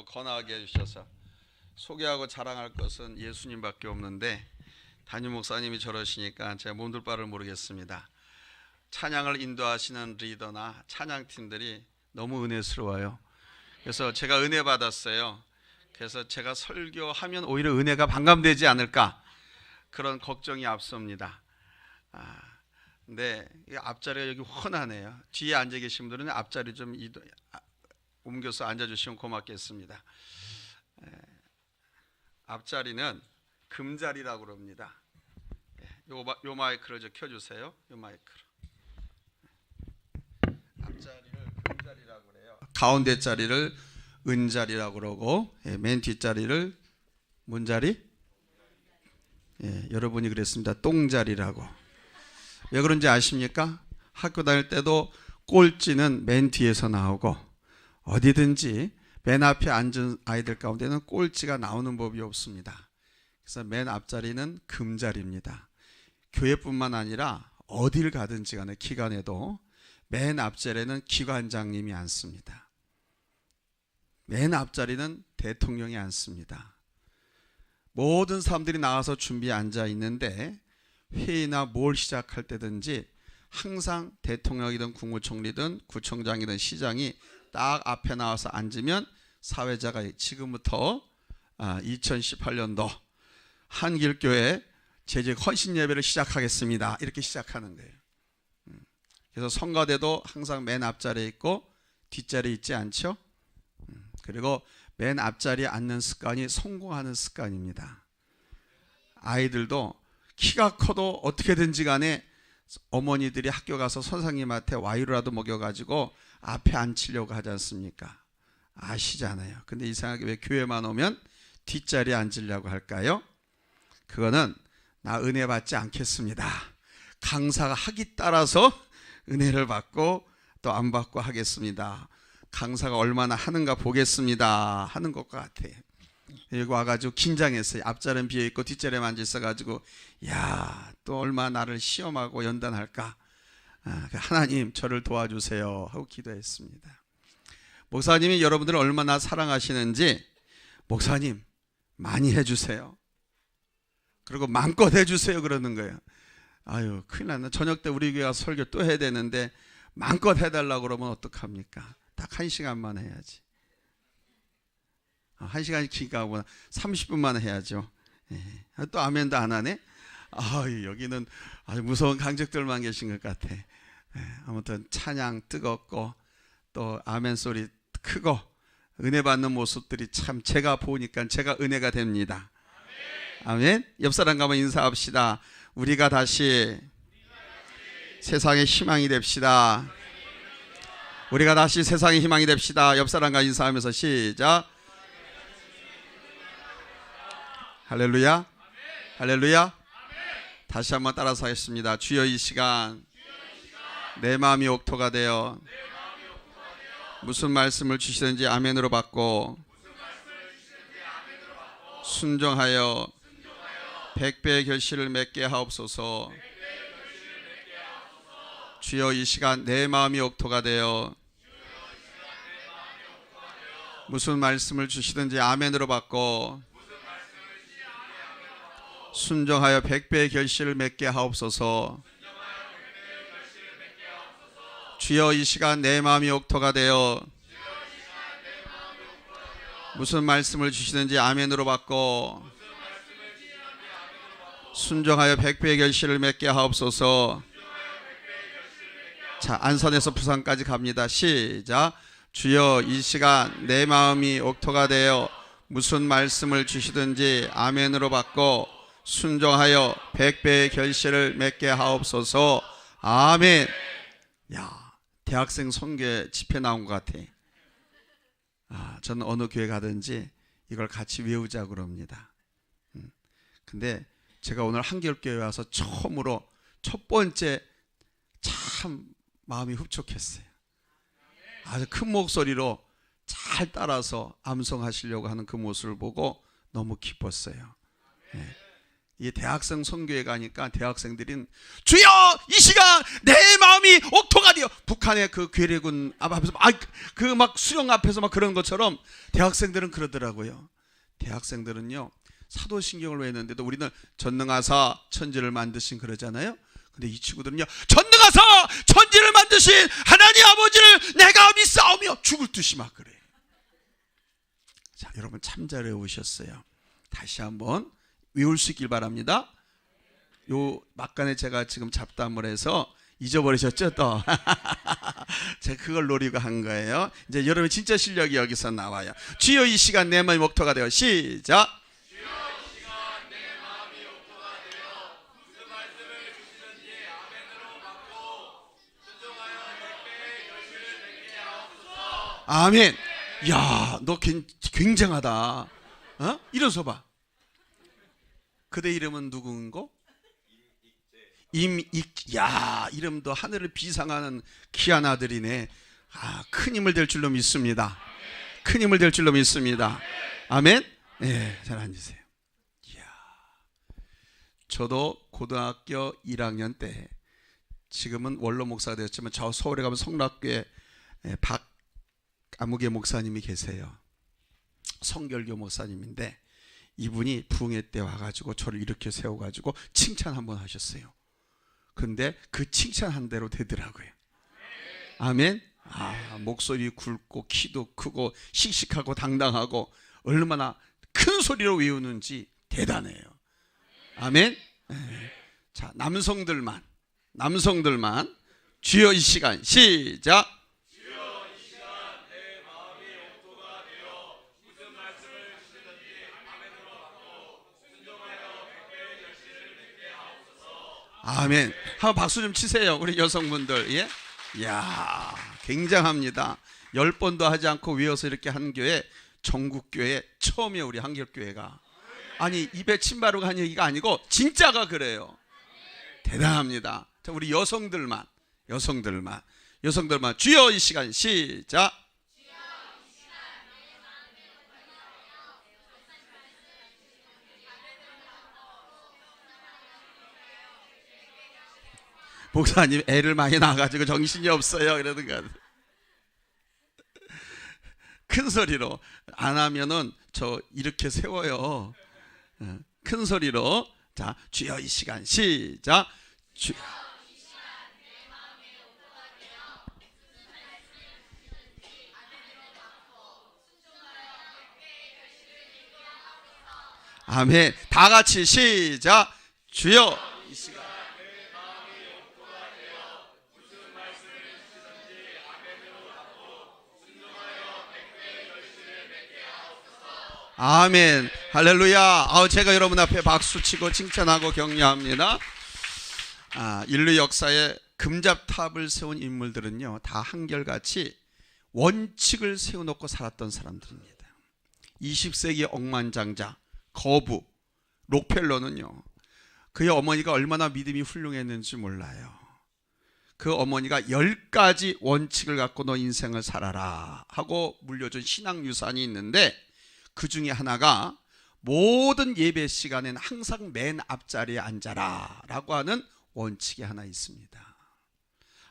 권하게 해주셔서 소개하고 자랑할 것은 예수님밖에 없는데 담임 목사님이 저러시니까 제가 몸둘 바를 모르겠습니다. 찬양을 인도하시는 리더나 찬양팀들이 너무 은혜스러워요. 그래서 제가 은혜 받았어요. 그래서 제가 설교하면 오히려 은혜가 반감되지 않을까 그런 걱정이 앞섭니다. 근데 앞자리가 여기 훤하네요. 뒤에 앉아 계신 분들은 앞자리 좀 옮겨서 앉아주시면 고맙겠습니다. 앞자리는 금자리라고 그럽니다. 요 마이크를 좀 켜주세요. 요 마이크로. 앞자리를 금자리라고 그래요. 가운데 자리를 은자리라고 그러고 맨 뒷자리를 뭔 자리? 여러분이 그랬습니다. 똥자리라고. 왜 그런지 아십니까? 학교 다닐 때도 꼴찌는 맨 뒤에서 나오고 어디든지 맨 앞에 앉은 아이들 가운데는 꼴찌가 나오는 법이 없습니다. 그래서 맨 앞자리는 금자리입니다. 교회뿐만 아니라 어딜 가든지 간에 기관에도 맨 앞자리는 기관장님이 앉습니다. 맨 앞자리는 대통령이 앉습니다. 모든 사람들이 나와서 준비해 앉아 있는데 회의나 뭘 시작할 때든지 항상 대통령이든 국무총리든 구청장이든 시장이 딱 앞에 나와서 앉으면 사회자가 지금부터 2018년도 한길교회 재직 헌신 예배를 시작하겠습니다. 이렇게 시작하는 거예요. 그래서 성가대도 항상 맨 앞자리에 있고 뒷자리에 있지 않죠? 그리고 맨 앞자리에 앉는 습관이 성공하는 습관입니다. 아이들도 키가 커도 어떻게든지 간에 어머니들이 학교 가서 선생님한테 와이로라도 먹여가지고 앞에 앉히려고 하지 않습니까? 아시잖아요. 근데 이상하게 왜 교회만 오면 뒷자리에 앉으려고 할까요? 그거는 나 은혜 받지 않겠습니다. 강사가 하기 따라서 은혜를 받고 또 안 받고 하겠습니다. 강사가 얼마나 하는가 보겠습니다 하는 것과 같아요. 여기 와가지고 긴장했어요. 앞자리는 비어있고 뒷자리에 앉아 있어가지고 야, 또 얼마나 나를 시험하고 연단할까. 하나님 저를 도와주세요 하고 기도했습니다. 목사님이 여러분들을 얼마나 사랑하시는지 목사님 많이 해주세요. 그리고 마음껏 해주세요 그러는 거예요. 아유 큰일 났네. 저녁 때 우리 교회 가서 설교 또 해야 되는데 마음껏 해달라고 그러면 어떡합니까? 딱 1시간만 해야지. 1시간이 기가 하고 30분만 해야죠. 또 아멘도 안 하네. 여기는 아주 무서운 강적들만 계신 것 같아. 아무튼 찬양 뜨겁고 또 아멘 소리 크고 은혜 받는 모습들이 참 제가 보니까 제가 은혜가 됩니다. 아멘. 옆 사람과 한번 인사합시다. 우리가 다시 세상의 희망이 됩시다. 우리가 다시 세상의 희망이 됩시다. 옆 사람과 인사하면서 시작. 할렐루야. 할렐루야. 다시 한번 따라서 하겠습니다. 주여 이 시간 내 마음이 옥토가 되어 무슨 말씀을 주시든지 아멘으로 받고 순종하여 100배의 결실을 맺게 하옵소서. 주여 이 시간 내 마음이 옥토가 되어 무슨 말씀을 주시든지 아멘으로 받고 순종하여 100배의 결실을 맺게 하옵소서. 주여 이 시간 내 마음이 옥토가 되어 무슨 말씀을 주시든지 아멘으로 받고 순종하여 100배의 결실을 맺게 하옵소서. 자, 안산에서 부산까지 갑니다. 시작. 주여 이 시간 내 마음이 옥토가 되어 무슨 말씀을 주시든지 아멘으로 받고 순종하여 100배의 결실을 맺게 하옵소서. 아멘. 야, 대학생 선교 집회 나온 것 같아. 저는 어느 교회 가든지 이걸 같이 외우자고 그럽니다. 근데 제가 오늘 한길교회 와서 처음으로 첫 번째 참 마음이 흡족했어요. 아주 큰 목소리로 잘 따라서 암송하시려고 하는 그 모습을 보고 너무 기뻤어요. 이 대학생 선교회 가니까 대학생들은 주여 이 시간 내 마음이 옥토가 되어, 북한의 그 괴뢰군 앞에서 그 막 수령 앞에서 막 그런 것처럼 대학생들은 그러더라고요. 대학생들은요 사도신경을 외웠는데도 우리는 전능하사 천지를 만드신 그러잖아요. 근데 이 친구들은요 전능하사 천지를 만드신 하나님 아버지를 내가 믿사오며 죽을 듯이 막 그래요. 자, 여러분 참 잘 외우셨어요. 다시 한번 외울 수 있길 바랍니다. 요 막간에 제가 지금 잡담을 해서 잊어버리셨죠 또. 제가 그걸 노리고 한 거예요. 이제 여러분 진짜 실력이 여기서 나와요. 주여 이 시간 내 마음이 옥토가 되어. 시작. 주여 이 시간 내 마음이 옥토가 되어 무슨 말씀을 주시든지 아멘으로 받고 순종하여 택배의 결실을 맺게 하옵소서. 아멘. 야, 너 굉장하다. 어? 일어서 봐. 그대 이름은 누군고? 야, 이름도 하늘을 비상하는 귀한 아들이네. 아, 큰 힘을 될 줄로 믿습니다. 큰 힘을 될 줄로 믿습니다. 아멘. 네, 잘 앉으세요. 이야, 저도 고등학교 1학년 때, 지금은 원로 목사가 되었지만 저 서울에 가면 성락교회 박아무개 목사님이 계세요. 성결교 목사님인데 이분이 부흥회 때 와가지고 저를 이렇게 세워가지고 칭찬 한번 하셨어요. 근데 그 칭찬한 대로 되더라고요. 아멘. 아, 목소리 굵고 키도 크고 씩씩하고 당당하고 얼마나 큰 소리로 외우는지 대단해요. 아멘. 네. 자, 남성들만 주여 이 시간 시작. 주여 이 시간 내 마음이 옥토가 되어 무슨 말씀을 주시든지 아멘으로 받고 순종하여 택배의 결실을 맺게 하옵소서. 아멘. 한번 박수 좀 치세요 우리 여성분들. 예? 이야, 굉장합니다. 10번도 하지 않고 외워서 이렇게 한 교회, 전국교회 처음이에요. 우리 한결교회가. 아니 입에 침 바르고 한 얘기가 아니고 진짜가 그래요. 대단합니다. 자, 우리 여성들만 주여 이 시간 시작. 목사님 애를 많이 낳아가지고 정신이 없어요 이러는 거. 큰 소리로 안 하면은 저 이렇게 세워요. 큰 소리로. 자, 주여 이 시간 시작. 주여 이 시간 내 마음이 옥토가 되어 무슨 말씀을 주시든지 아멘으로 받고 순종하여 택배의 결실을 맺게 하옵소서. 아멘. 다 같이 시작. 주여 이 시간 내 마음이 옥토가 되어 무슨 말씀을 주시든지 아멘으로 받고 순종하여 택배의 결실을 맺게 하옵소서. 아멘. 할렐루야. 제가 여러분 앞에 박수치고 칭찬하고 격려합니다. 인류 역사에 금잡탑을 세운 인물들은요 다 한결같이 원칙을 세워놓고 살았던 사람들입니다. 20세기 억만장자 거부 록펠러는요 그의 어머니가 얼마나 믿음이 훌륭했는지 몰라요. 그 어머니가 10가지 원칙을 갖고 너 인생을 살아라 하고 물려준 신앙유산이 있는데 그 중에 하나가 모든 예배 시간에는 항상 맨 앞자리에 앉아라 라고 하는 원칙이 하나 있습니다.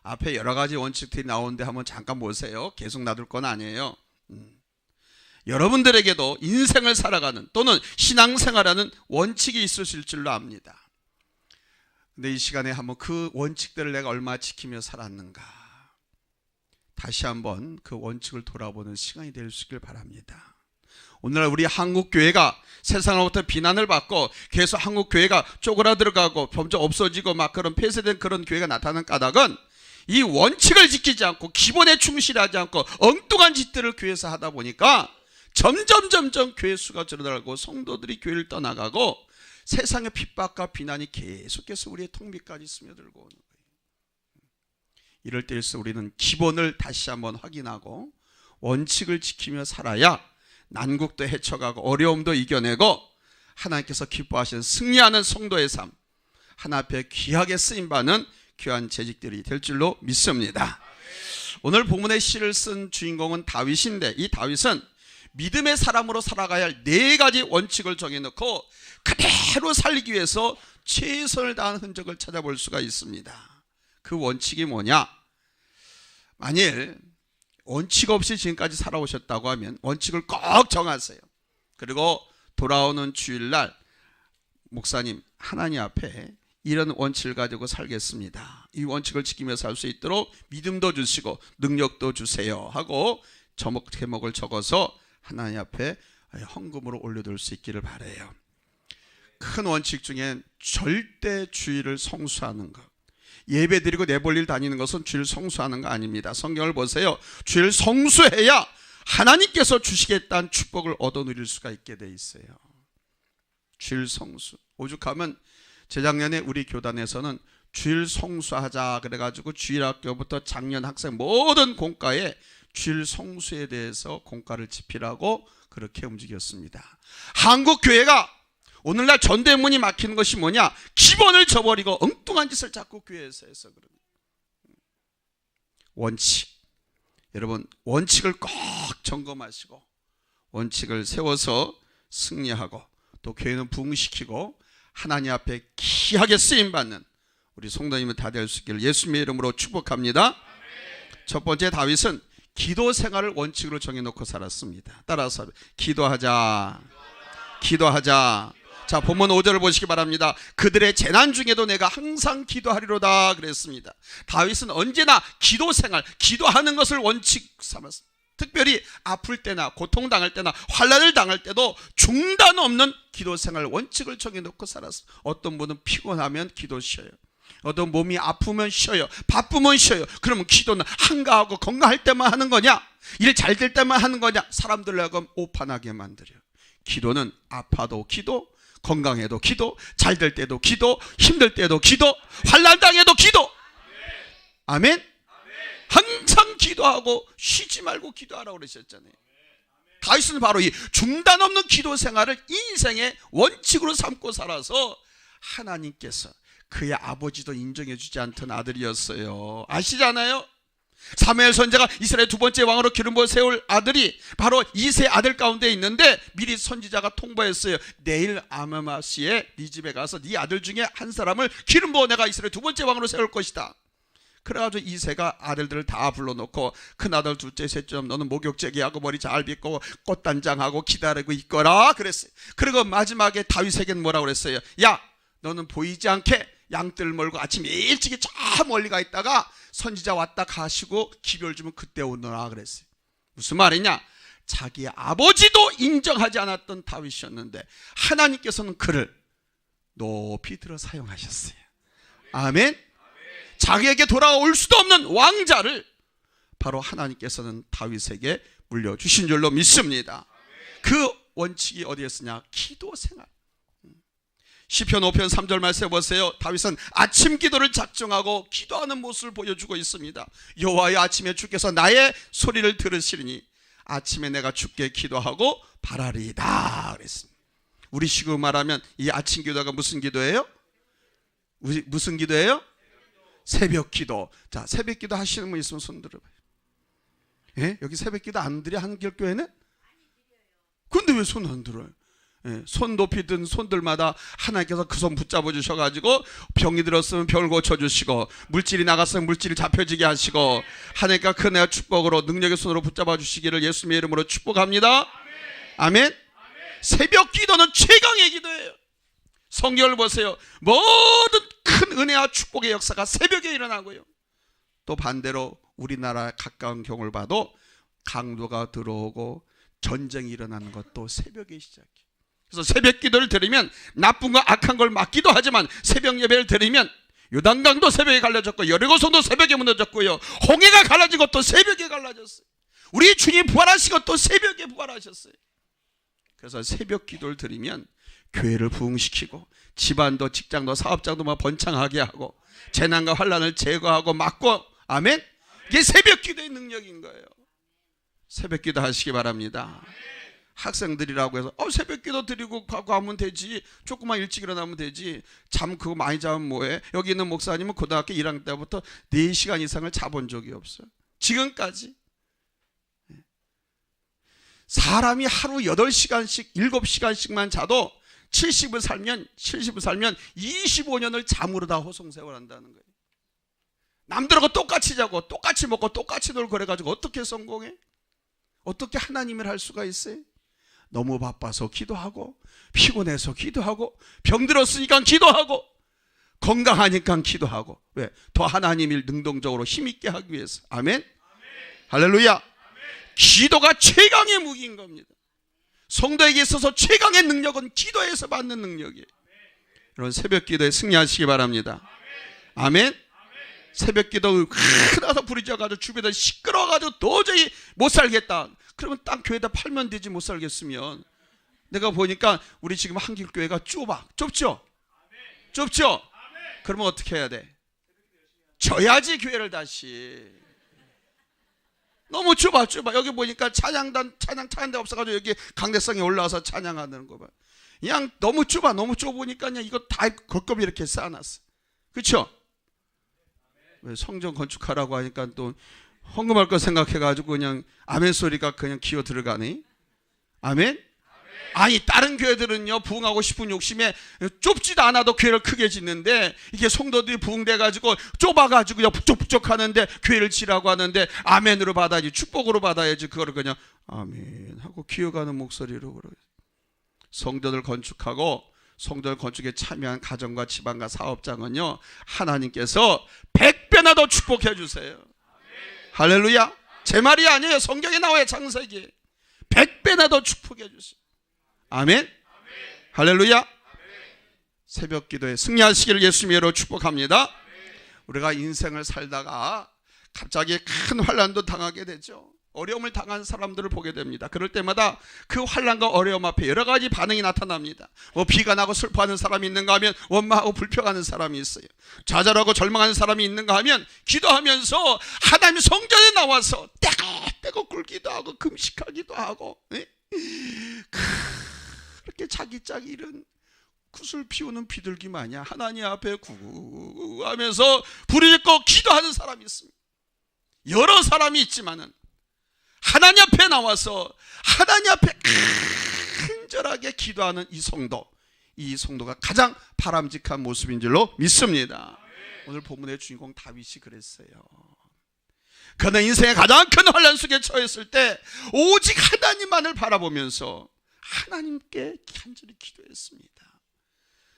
앞에 여러 가지 원칙들이 나오는데 한번 잠깐 보세요. 계속 놔둘 건 아니에요. 여러분들에게도 인생을 살아가는 또는 신앙생활하는 원칙이 있으실 줄로 압니다. 근데 이 시간에 한번 그 원칙들을 내가 얼마나 지키며 살았는가 다시 한번 그 원칙을 돌아보는 시간이 될 수 있길 바랍니다. 오늘날 우리 한국교회가 세상으로부터 비난을 받고 계속 한국교회가 쪼그라들어가고 점점 없어지고 막 그런 폐쇄된 그런 교회가 나타나는 까닭은 이 원칙을 지키지 않고 기본에 충실하지 않고 엉뚱한 짓들을 교회에서 하다 보니까 점점 교회 수가 줄어들고 성도들이 교회를 떠나가고 세상의 핍박과 비난이 계속해서 우리의 통비까지 스며들고 오는 거예요. 이럴 때일수록 우리는 기본을 다시 한번 확인하고 원칙을 지키며 살아야 난국도 헤쳐가고 어려움도 이겨내고 하나님께서 기뻐하시는 승리하는 성도의 삶, 하나 앞에 귀하게 쓰임받는 귀한 재직들이 될 줄로 믿습니다. 오늘 본문의 시를 쓴 주인공은 다윗인데 이 다윗은 믿음의 사람으로 살아가야 할 4가지 원칙을 정해놓고 그대로 살기 위해서 최선을 다한 흔적을 찾아볼 수가 있습니다. 그 원칙이 뭐냐? 만일 원칙 없이 지금까지 살아오셨다고 하면 원칙을 꼭 정하세요. 그리고 돌아오는 주일날 목사님 하나님 앞에 이런 원칙을 가지고 살겠습니다, 이 원칙을 지키면서 살 수 있도록 믿음도 주시고 능력도 주세요 하고 제목을 적어서 하나님 앞에 헌금으로 올려둘 수 있기를 바라요. 큰 원칙 중에 절대 주일을 성수하는 것, 예배 드리고 내볼일 다니는 것은 주일 성수하는 거 아닙니다. 성경을 보세요. 주일 성수해야 하나님께서 주시겠다는 축복을 얻어 누릴 수가 있게 돼 있어요. 주일 성수. 오죽하면 재작년에 우리 교단에서는 주일 성수하자 그래가지고 주일학교부터 작년 학생 모든 공과에 주일 성수에 대해서 공과를 집필하고 그렇게 움직였습니다. 한국 교회가 오늘날 전대문이 막히는 것이 뭐냐? 기본을 저버리고 엉뚱한 짓을 자꾸 교회에서 해서 그럽니다. 원칙. 여러분 원칙을 꼭 점검하시고 원칙을 세워서 승리하고 또 교회는 부흥시키고 하나님 앞에 귀하게 쓰임받는 우리 성도님은 다 될 수 있기를 예수님의 이름으로 축복합니다. 첫 번째, 다윗은 기도 생활을 원칙으로 정해놓고 살았습니다. 따라서 기도하자. 자, 본문 5절을 보시기 바랍니다. 그들의 재난 중에도 내가 항상 기도하리로다 그랬습니다. 다윗은 언제나 기도 생활, 기도하는 것을 원칙 삼았습니다. 특별히 아플 때나 고통당할 때나 환난을 당할 때도 중단 없는 기도 생활 원칙을 정해놓고 살았습니다. 어떤 분은 피곤하면 기도 쉬어요. 어떤 몸이 아프면 쉬어요. 바쁘면 쉬어요. 그러면 기도는 한가하고 건강할 때만 하는 거냐? 일 잘 될 때만 하는 거냐? 사람들을 하여금 오판하게 만들어요. 기도는 아파도 기도, 건강해도 기도, 잘 될 때도 기도, 힘들 때도 기도, 환난 당해도 기도. 아멘. 항상 기도하고 쉬지 말고 기도하라고 그러셨잖아요. 다윗은 바로 이 중단 없는 기도 생활을 인생의 원칙으로 삼고 살아서 하나님께서 그의 아버지도 인정해 주지 않던 아들이었어요. 아시잖아요. 사무엘 선지자가 이스라엘 2번째 왕으로 기름 부어 세울 아들이 바로 이세 아들 가운데 있는데 미리 선지자가 통보했어요. 내일 아마마시에 네 집에 가서 네 아들 중에 한 사람을 기름 부어 내가 이스라엘 2번째 왕으로 세울 것이다. 그래가지고 이세가 아들들을 다 불러놓고 큰아들 둘째 셋째 너는 목욕제기하고 머리 잘 빗고 꽃단장하고 기다리고 있거라 그랬어요. 그리고 마지막에 다윗에게는 뭐라고 그랬어요? 야, 너는 보이지 않게 양떼를 몰고 아침 일찍이 저 멀리 가 있다가 선지자 왔다 가시고 기별 주면 그때 오너라 그랬어요. 무슨 말이냐? 자기 아버지도 인정하지 않았던 다윗이었는데 하나님께서는 그를 높이 들어 사용하셨어요. 아멘. 자기에게 돌아올 수도 없는 왕자를 바로 하나님께서는 다윗에게 물려주신 줄로 믿습니다. 그 원칙이 어디에 쓰냐? 기도 생활. 시편 5편 3절 말씀해 보세요. 다윗은 아침 기도를 작정하고 기도하는 모습을 보여주고 있습니다. 여호와여 아침에 주께서 나의 소리를 들으시리니 아침에 내가 주께 기도하고 바라리이다 그랬습니다. 우리 식으로 말하면 이 아침 기도가 무슨 기도예요? 무슨 기도예요? 새벽 기도. 자, 새벽 기도 하시는 분 있으면 손 들어봐요. 예? 여기 새벽 기도 안 드려? 한길교회는? 근데 왜 손 안 들어요? 예, 손 높이 든 손들마다 하나님께서 그 손 붙잡아 주셔가지고 병이 들었으면 병을 고쳐주시고 물질이 나갔으면 물질이 잡혀지게 하시고 하나님과 그 내가 축복으로 능력의 손으로 붙잡아 주시기를 예수님의 이름으로 축복합니다. 아멘. 새벽 기도는 최강의 기도예요. 성경을 보세요. 모든 큰 은혜와 축복의 역사가 새벽에 일어나고요. 또 반대로 우리나라 가까운 경우를 봐도 강도가 들어오고 전쟁이 일어나는 것도 새벽에 시작해요. 그래서 새벽 기도를 드리면 나쁜 거 악한 걸 막기도 하지만 새벽 예배를 드리면 요단강도 새벽에 갈라졌고 여리고성도 새벽에 무너졌고요. 홍해가 갈라진 것도 새벽에 갈라졌어요. 우리 주님 부활하신 것도 새벽에 부활하셨어요. 그래서 새벽 기도를 드리면 교회를 부흥시키고 집안도 직장도 사업장도 막 번창하게 하고 재난과 환난을 제거하고 막고 아멘. 이게 새벽 기도의 능력인 거예요. 새벽 기도 하시기 바랍니다. 학생들이라고 해서 새벽 기도 드리고 가고 하면 되지, 조금만 일찍 일어나면 되지, 잠 그거 많이 자면 뭐해. 여기 있는 목사님은 고등학교 1학년 때부터 4시간 이상을 자본 적이 없어요. 지금까지. 사람이 하루 8시간씩 7시간씩만 자도 70을 살면 25년을 잠으로 다 호송세월한다는 거예요. 남들하고 똑같이 자고 똑같이 먹고 똑같이 놀고 그래가지고 어떻게 성공해? 어떻게 하나님을 할 수가 있어요? 너무 바빠서 기도하고, 피곤해서 기도하고, 병들었으니까 기도하고, 건강하니까 기도하고. 왜? 더 하나님을 능동적으로 힘있게 하기 위해서. 아멘? 할렐루야. 기도가 최강의 무기인 겁니다. 성도에게 있어서 최강의 능력은 기도에서 받는 능력이에요. 여러분, 새벽 기도에 승리하시기 바랍니다. 아멘? 새벽 기도 크다서 부르짖어가지고 주변에 시끄러워가지고 도저히 못 살겠다. 그러면 딱 교회에다 팔면 되지. 못 살겠으면. 내가 보니까 우리 지금 한길교회가 좁죠? 좁죠? 그러면 어떻게 해야 돼? 져야지 교회를 다시. 너무 좁아. 여기 보니까 찬양 타는 데 없어가지고 여기 강대성에 올라와서 찬양하는 거 봐. 그냥 너무 좁으니까 그냥 이거 다 겉겁이 이렇게 쌓아놨어. 그렇죠? 왜 성전 건축하라고 하니까 또 헌금할 거 생각해가지고 그냥 아멘 소리가 그냥 기어 들어가네. 아멘? 아니, 다른 교회들은요, 부흥하고 싶은 욕심에 좁지도 않아도 교회를 크게 짓는데, 이게 성도들이 부흥돼가지고 좁아가지고 북적북적 하는데 교회를 지라고 하는데 아멘으로 받아야지, 축복으로 받아야지. 그거를 그냥 아멘 하고 기어가는 목소리로. 그러죠. 성전을 건축하고 성전 건축에 참여한 가정과 지방과 사업장은요, 하나님께서 100배나 더 축복해 주세요. 할렐루야. 제 말이 아니에요. 성경에 나와요. 창세기 100배나 더 축복해 주세요. 아멘. 할렐루야. 새벽 기도에 승리하시기를 예수님으로 축복합니다. 우리가 인생을 살다가 갑자기 큰 환난도 당하게 되죠. 어려움을 당한 사람들을 보게 됩니다. 그럴 때마다 그 환난과 어려움 앞에 여러 가지 반응이 나타납니다. 비가 나고 슬퍼하는 사람이 있는가 하면 원망하고 불평하는 사람이 있어요. 좌절하고 절망하는 사람이 있는가 하면 기도하면서 하나님 성전에 나와서 떼고 굴기도 하고 금식하기도 하고, 그렇게 자기짝이 이런 구슬 피우는 비둘기 마냥 하나님 앞에 구하면서 부르짖고 기도하는 사람이 있습니다. 여러 사람이 있지만은 하나님 앞에 나와서 하나님 앞에 간절하게 기도하는 이 성도가 가장 바람직한 모습인 줄로 믿습니다. 오늘 본문의 주인공 다윗이 그랬어요. 그는 인생의 가장 큰 환난 속에 처했을 때 오직 하나님만을 바라보면서 하나님께 간절히 기도했습니다.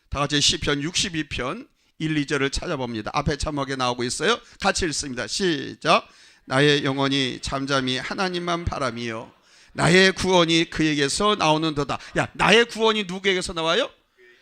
다 같이 시편 62편 1, 2절을 찾아봅니다. 앞에 자막에 나오고 있어요. 같이 읽습니다. 시작. 나의 영혼이 잠잠히 하나님만 바라미요 나의 구원이 그에게서 나오는도다. 야, 나의 구원이 누구에게서 나와요?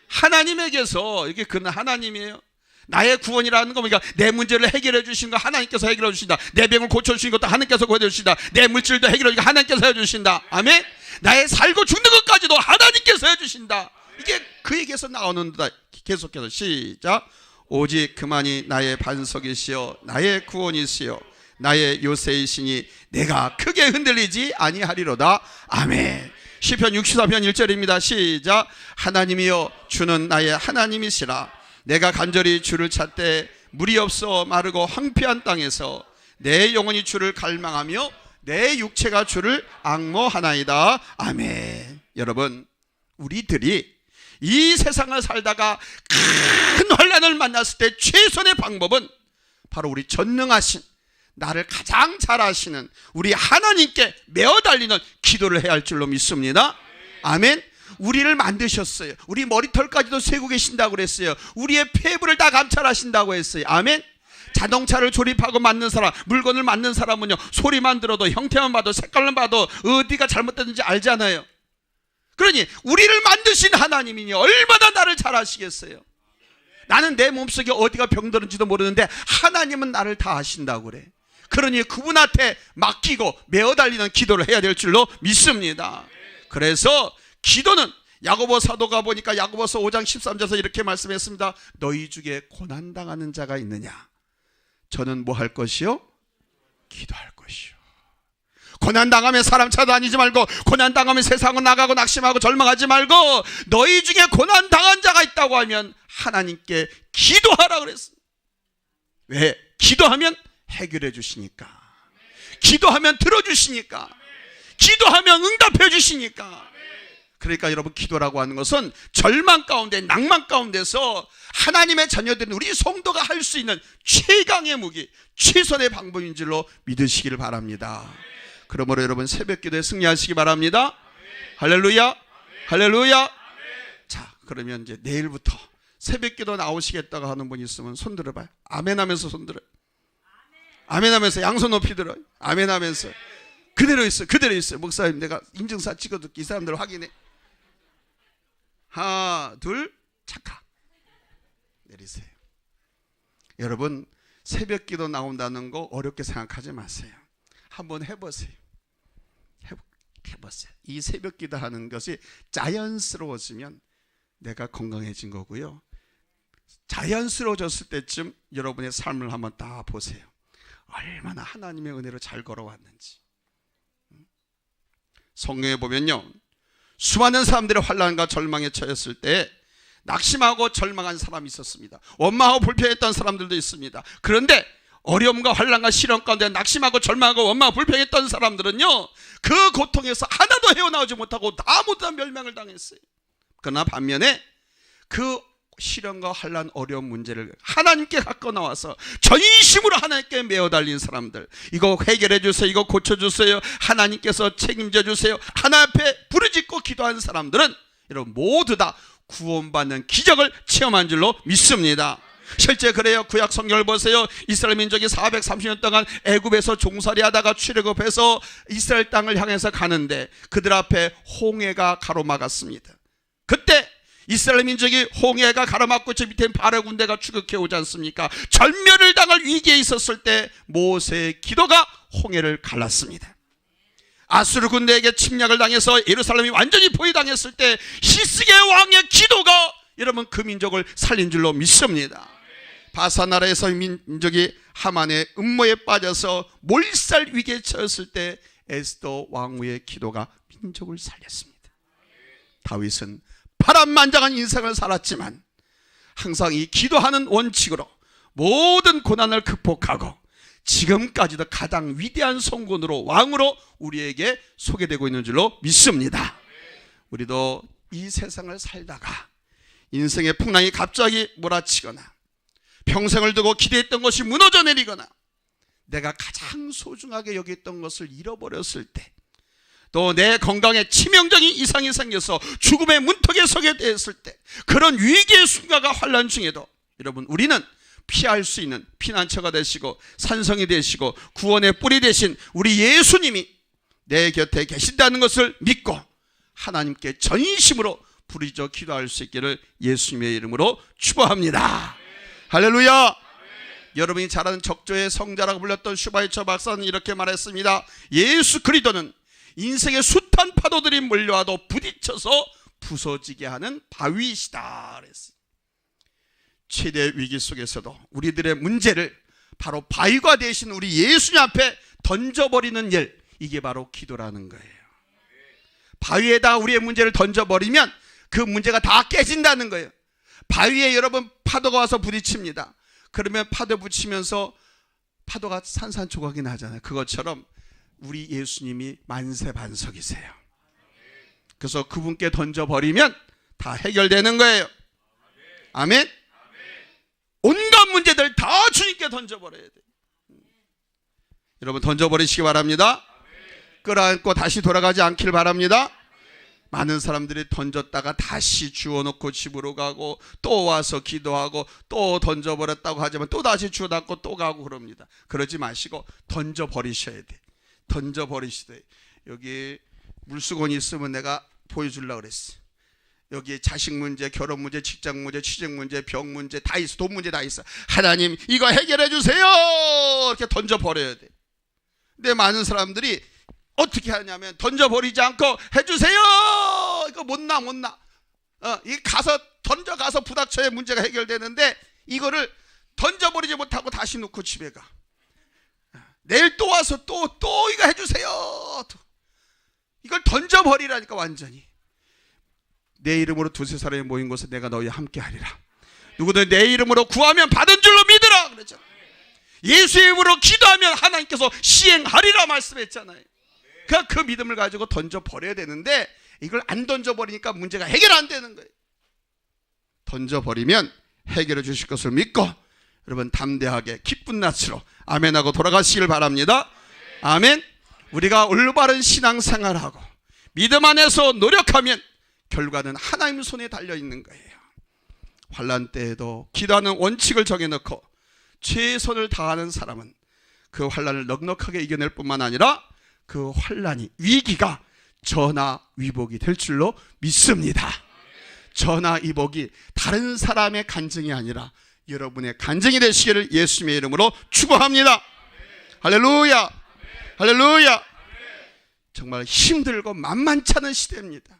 하나님에게서. 이게 그는 하나님이에요. 나의 구원이라는 거 보니까 내 문제를 해결해 주신 거 하나님께서 해결해 주신다. 내 병을 고쳐주신 것도 하나님께서 고쳐주신다. 내 물질도 해결해 주신 거 하나님께서 해주신다. 아멘. 나의 살고 죽는 것까지도 하나님께서 해주신다. 이게 그에게서 나오는다. 계속해서 시작. 오직 그만이 나의 반석이시여 나의 구원이시여 나의 요새이시니 내가 크게 흔들리지 아니하리로다. 아멘. 시편 64편 1절입니다. 시작. 하나님이여 주는 나의 하나님이시라. 내가 간절히 주를 찾되 물이 없어 마르고 황폐한 땅에서 내 영혼이 주를 갈망하며 내 육체가 주를 앙모하나이다. 아멘. 여러분, 우리들이 이 세상을 살다가 큰 환난을 만났을 때 최선의 방법은 바로 우리 전능하신, 나를 가장 잘 아시는 우리 하나님께 메어 달리는 기도를 해야 할 줄로 믿습니다. 아멘. 우리를 만드셨어요. 우리 머리털까지도 세고 계신다고 그랬어요. 우리의 폐부를 다 감찰하신다고 했어요. 아멘. 자동차를 조립하고 만든 사람, 물건을 만든 사람은요, 소리만 들어도, 형태만 봐도, 색깔만 봐도 어디가 잘못됐는지 알잖아요. 그러니 우리를 만드신 하나님이니 얼마나 나를 잘 아시겠어요. 나는 내 몸속에 어디가 병들은지도 모르는데 하나님은 나를 다 아신다고 그래. 그러니 그분한테 맡기고 메어 달리는 기도를 해야 될 줄로 믿습니다. 그래서 기도는 야고보 사도가 보니까 야고보서 5장 13절에서 이렇게 말씀했습니다. 너희 중에 고난당하는 자가 있느냐? 저는 뭐 할 것이요? 기도할 것이요. 고난당하면 사람 찾아다니지 말고, 고난당하면 세상으로 나가고 낙심하고 절망하지 말고, 너희 중에 고난당한 자가 있다고 하면 하나님께 기도하라 그랬어요. 왜? 기도하면 해결해 주시니까. 기도하면 들어주시니까. 기도하면 응답해 주시니까. 그러니까 여러분, 기도라고 하는 것은 절망 가운데, 낭만 가운데서 하나님의 자녀들인 우리 성도가 할 수 있는 최강의 무기, 최선의 방법인 줄로 믿으시기를 바랍니다. 그러므로 여러분, 새벽 기도에 승리하시기 바랍니다. 할렐루야, 할렐루야. 자, 그러면 이제 내일부터 새벽 기도 나오시겠다고 하는 분이 있으면 손 들어봐요. 아멘 하면서 손 들어요. 아멘 하면서 양손 높이 들어요. 아멘 하면서. 그대로 있어요. 그대로 있어요. 목사님, 내가 인증사 찍어둘게. 이 사람들 확인해. 하나, 둘, 착각. 내리세요. 여러분, 새벽 기도 나온다는 거 어렵게 생각하지 마세요. 한번 해보세요. 해보세요. 이 새벽 기도 하는 것이 자연스러워지면 내가 건강해진 거고요. 자연스러워졌을 때쯤 여러분의 삶을 한번 다 보세요. 얼마나 하나님의 은혜로 잘 걸어왔는지. 성경에 보면요, 수많은 사람들의 환난과 절망에 처했을 때 낙심하고 절망한 사람이 있었습니다. 원망하고 불평했던 사람들도 있습니다. 그런데 어려움과 환난과 시련 가운데 낙심하고 절망하고 원망하고 불평했던 사람들은요, 그 고통에서 하나도 헤어나오지 못하고 다 모두 다 멸망을 당했어요. 그러나 반면에 그 시련과 환난, 어려운 문제를 하나님께 갖고 나와서 전심으로 하나님께 메어 달린 사람들, 이거 해결해 주세요, 이거 고쳐 주세요, 하나님께서 책임져 주세요, 하나님 앞에 부르짖고 기도한 사람들은 여러분 모두 다 구원받는 기적을 체험한 줄로 믿습니다. 실제 그래요. 구약 성경을 보세요. 이스라엘 민족이 430년 동안 애굽에서 종살이 하다가 출애굽해서 이스라엘 땅을 향해서 가는데 그들 앞에 홍해가 가로막았습니다. 그때 이스라엘 민족이 홍해가 가로막고 저 밑에 바로 군대가 추격해 오지 않습니까? 전멸을 당할 위기에 있었을 때 모세의 기도가 홍해를 갈랐습니다. 아수르 군대에게 침략을 당해서 예루살렘이 완전히 포위당했을 때 히스기야 왕의 기도가 여러분 그 민족을 살린 줄로 믿습니다. 바사 나라에서 민족이 하만의 음모에 빠져서 몰살 위기에 처했을 때 에스더 왕후의 기도가 민족을 살렸습니다. 다윗은 파란만장한 인생을 살았지만 항상 이 기도하는 원칙으로 모든 고난을 극복하고 지금까지도 가장 위대한 성군으로, 왕으로 우리에게 소개되고 있는 줄로 믿습니다. 우리도 이 세상을 살다가 인생의 풍랑이 갑자기 몰아치거나 평생을 두고 기대했던 것이 무너져 내리거나 내가 가장 소중하게 여겼던 것을 잃어버렸을 때, 또 내 건강에 치명적인 이상이 생겨서 죽음의 문턱에 서게 되었을 때, 그런 위기의 순간과 환난 중에도 여러분 우리는 피할 수 있는 피난처가 되시고 산성이 되시고 구원의 뿌리 되신 우리 예수님이 내 곁에 계신다는 것을 믿고 하나님께 전심으로 부르짖어 기도할 수 있기를 예수님의 이름으로 축복합니다. 할렐루야. 여러분이 잘 아는 적조의 성자라고 불렸던 슈바이처 박사는 이렇게 말했습니다. 예수 그리스도는 인생의 숱한 파도들이 몰려와도 부딪혀서 부서지게 하는 바위이시다 그랬어요. 최대 위기 속에서도 우리들의 문제를 바로 바위가 되신 우리 예수님 앞에 던져버리는 일, 이게 바로 기도라는 거예요. 바위에다 우리의 문제를 던져버리면 그 문제가 다 깨진다는 거예요. 바위에 여러분 파도가 와서 부딪힙니다. 그러면 파도 붙이면서 파도가 산산조각이 나잖아요. 그것처럼 우리 예수님이 만세반석이세요. 그래서 그분께 던져버리면 다 해결되는 거예요. 아멘. 온갖 문제들 다 주님께 던져버려야 돼요. 여러분 던져버리시기 바랍니다. 끌어안고 다시 돌아가지 않길 바랍니다. 많은 사람들이 던졌다가 다시 주워놓고 집으로 가고 또 와서 기도하고 또 던져버렸다고 하지만 또 다시 주워놓고 또 가고 그럽니다. 그러지 마시고 던져버리셔야 돼. 던져버리시되, 여기 물수건이 있으면 내가 보여주려고 그랬어. 여기 자식 문제, 결혼 문제, 직장 문제, 취직 문제, 병 문제 다 있어. 돈 문제 다 있어. 하나님 이거 해결해 주세요. 이렇게 던져버려야 돼. 근데 많은 사람들이 어떻게 하냐면 던져버리지 않고 해주세요. 이거 못나. 이 가서 던져가서 부닥쳐야 문제가 해결되는데 이거를 던져버리지 못하고 다시 놓고 집에 가. 내일 또 와서 또 이거 해주세요. 이걸 던져버리라니까. 완전히 내 이름으로 두세 사람이 모인 곳에 내가 너희와 함께 하리라. 누구든 내 이름으로 구하면 받은 줄로 믿으라 그랬죠. 예수의 이름으로 기도하면 하나님께서 시행하리라 말씀했잖아요. 그 믿음을 가지고 던져버려야 되는데 이걸 안 던져버리니까 문제가 해결 안 되는 거예요. 던져버리면 해결해 주실 것을 믿고 여러분 담대하게 기쁜 낯으로 아멘하고 돌아가시길 바랍니다. 아멘. 우리가 올바른 신앙생활하고 믿음 안에서 노력하면 결과는 하나님 손에 달려있는 거예요. 환난 때에도 기도하는 원칙을 정해놓고 최선을 다하는 사람은 그 환난을 넉넉하게 이겨낼 뿐만 아니라 그 환난이 위기가 전화위복이 될 줄로 믿습니다. 전화위복이 다른 사람의 간증이 아니라 여러분의 간증이 되시기를 예수님의 이름으로 축원합니다. 할렐루야, 할렐루야. 정말 힘들고 만만치 않은 시대입니다.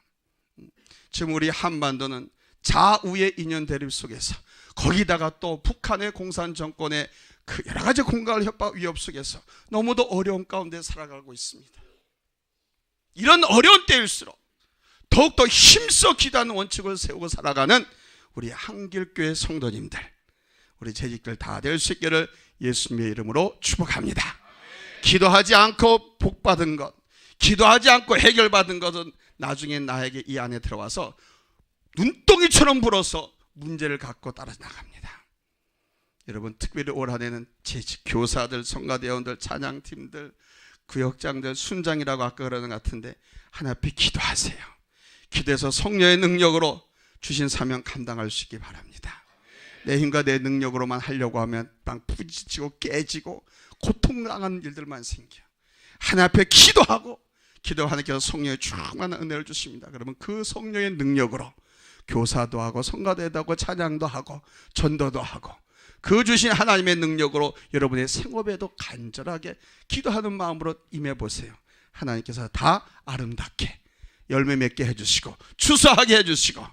지금 우리 한반도는 좌우의 인연 대립 속에서 거기다가 또 북한의 공산 정권의 그 여러 가지 공갈 협박 위협 속에서 너무도 어려운 가운데 살아가고 있습니다. 이런 어려운 때일수록 더욱더 힘써 기도하는 원칙을 세우고 살아가는 우리 한길교회 성도님들, 우리 재직들 다 될 수 있기를 예수님의 이름으로 축복합니다. 기도하지 않고 복받은 것, 기도하지 않고 해결받은 것은 나중에 나에게 이 안에 들어와서 눈덩이처럼 불어서 문제를 갖고 따라 나갑니다. 여러분, 특별히 올 한 해는 재직 교사들, 성가대원들, 찬양팀들, 구역장들, 순장이라고 아까 그러는 것 같은데 하나 앞에 기도하세요. 기도해서 성령의 능력으로 주신 사명 감당할 수 있기 바랍니다. 내 힘과 내 능력으로만 하려고 하면 막 부딪히고 깨지고 고통당하는 일들만 생겨. 하나 앞에 기도하고 하나님께서 성령의 충만한 은혜를 주십니다. 그러면 그 성령의 능력으로 교사도 하고 성가대도 하고 찬양도 하고 전도도 하고 그 주신 하나님의 능력으로 여러분의 생업에도 간절하게 기도하는 마음으로 임해보세요. 하나님께서 다 아름답게 열매 맺게 해주시고 추수하게 해주시고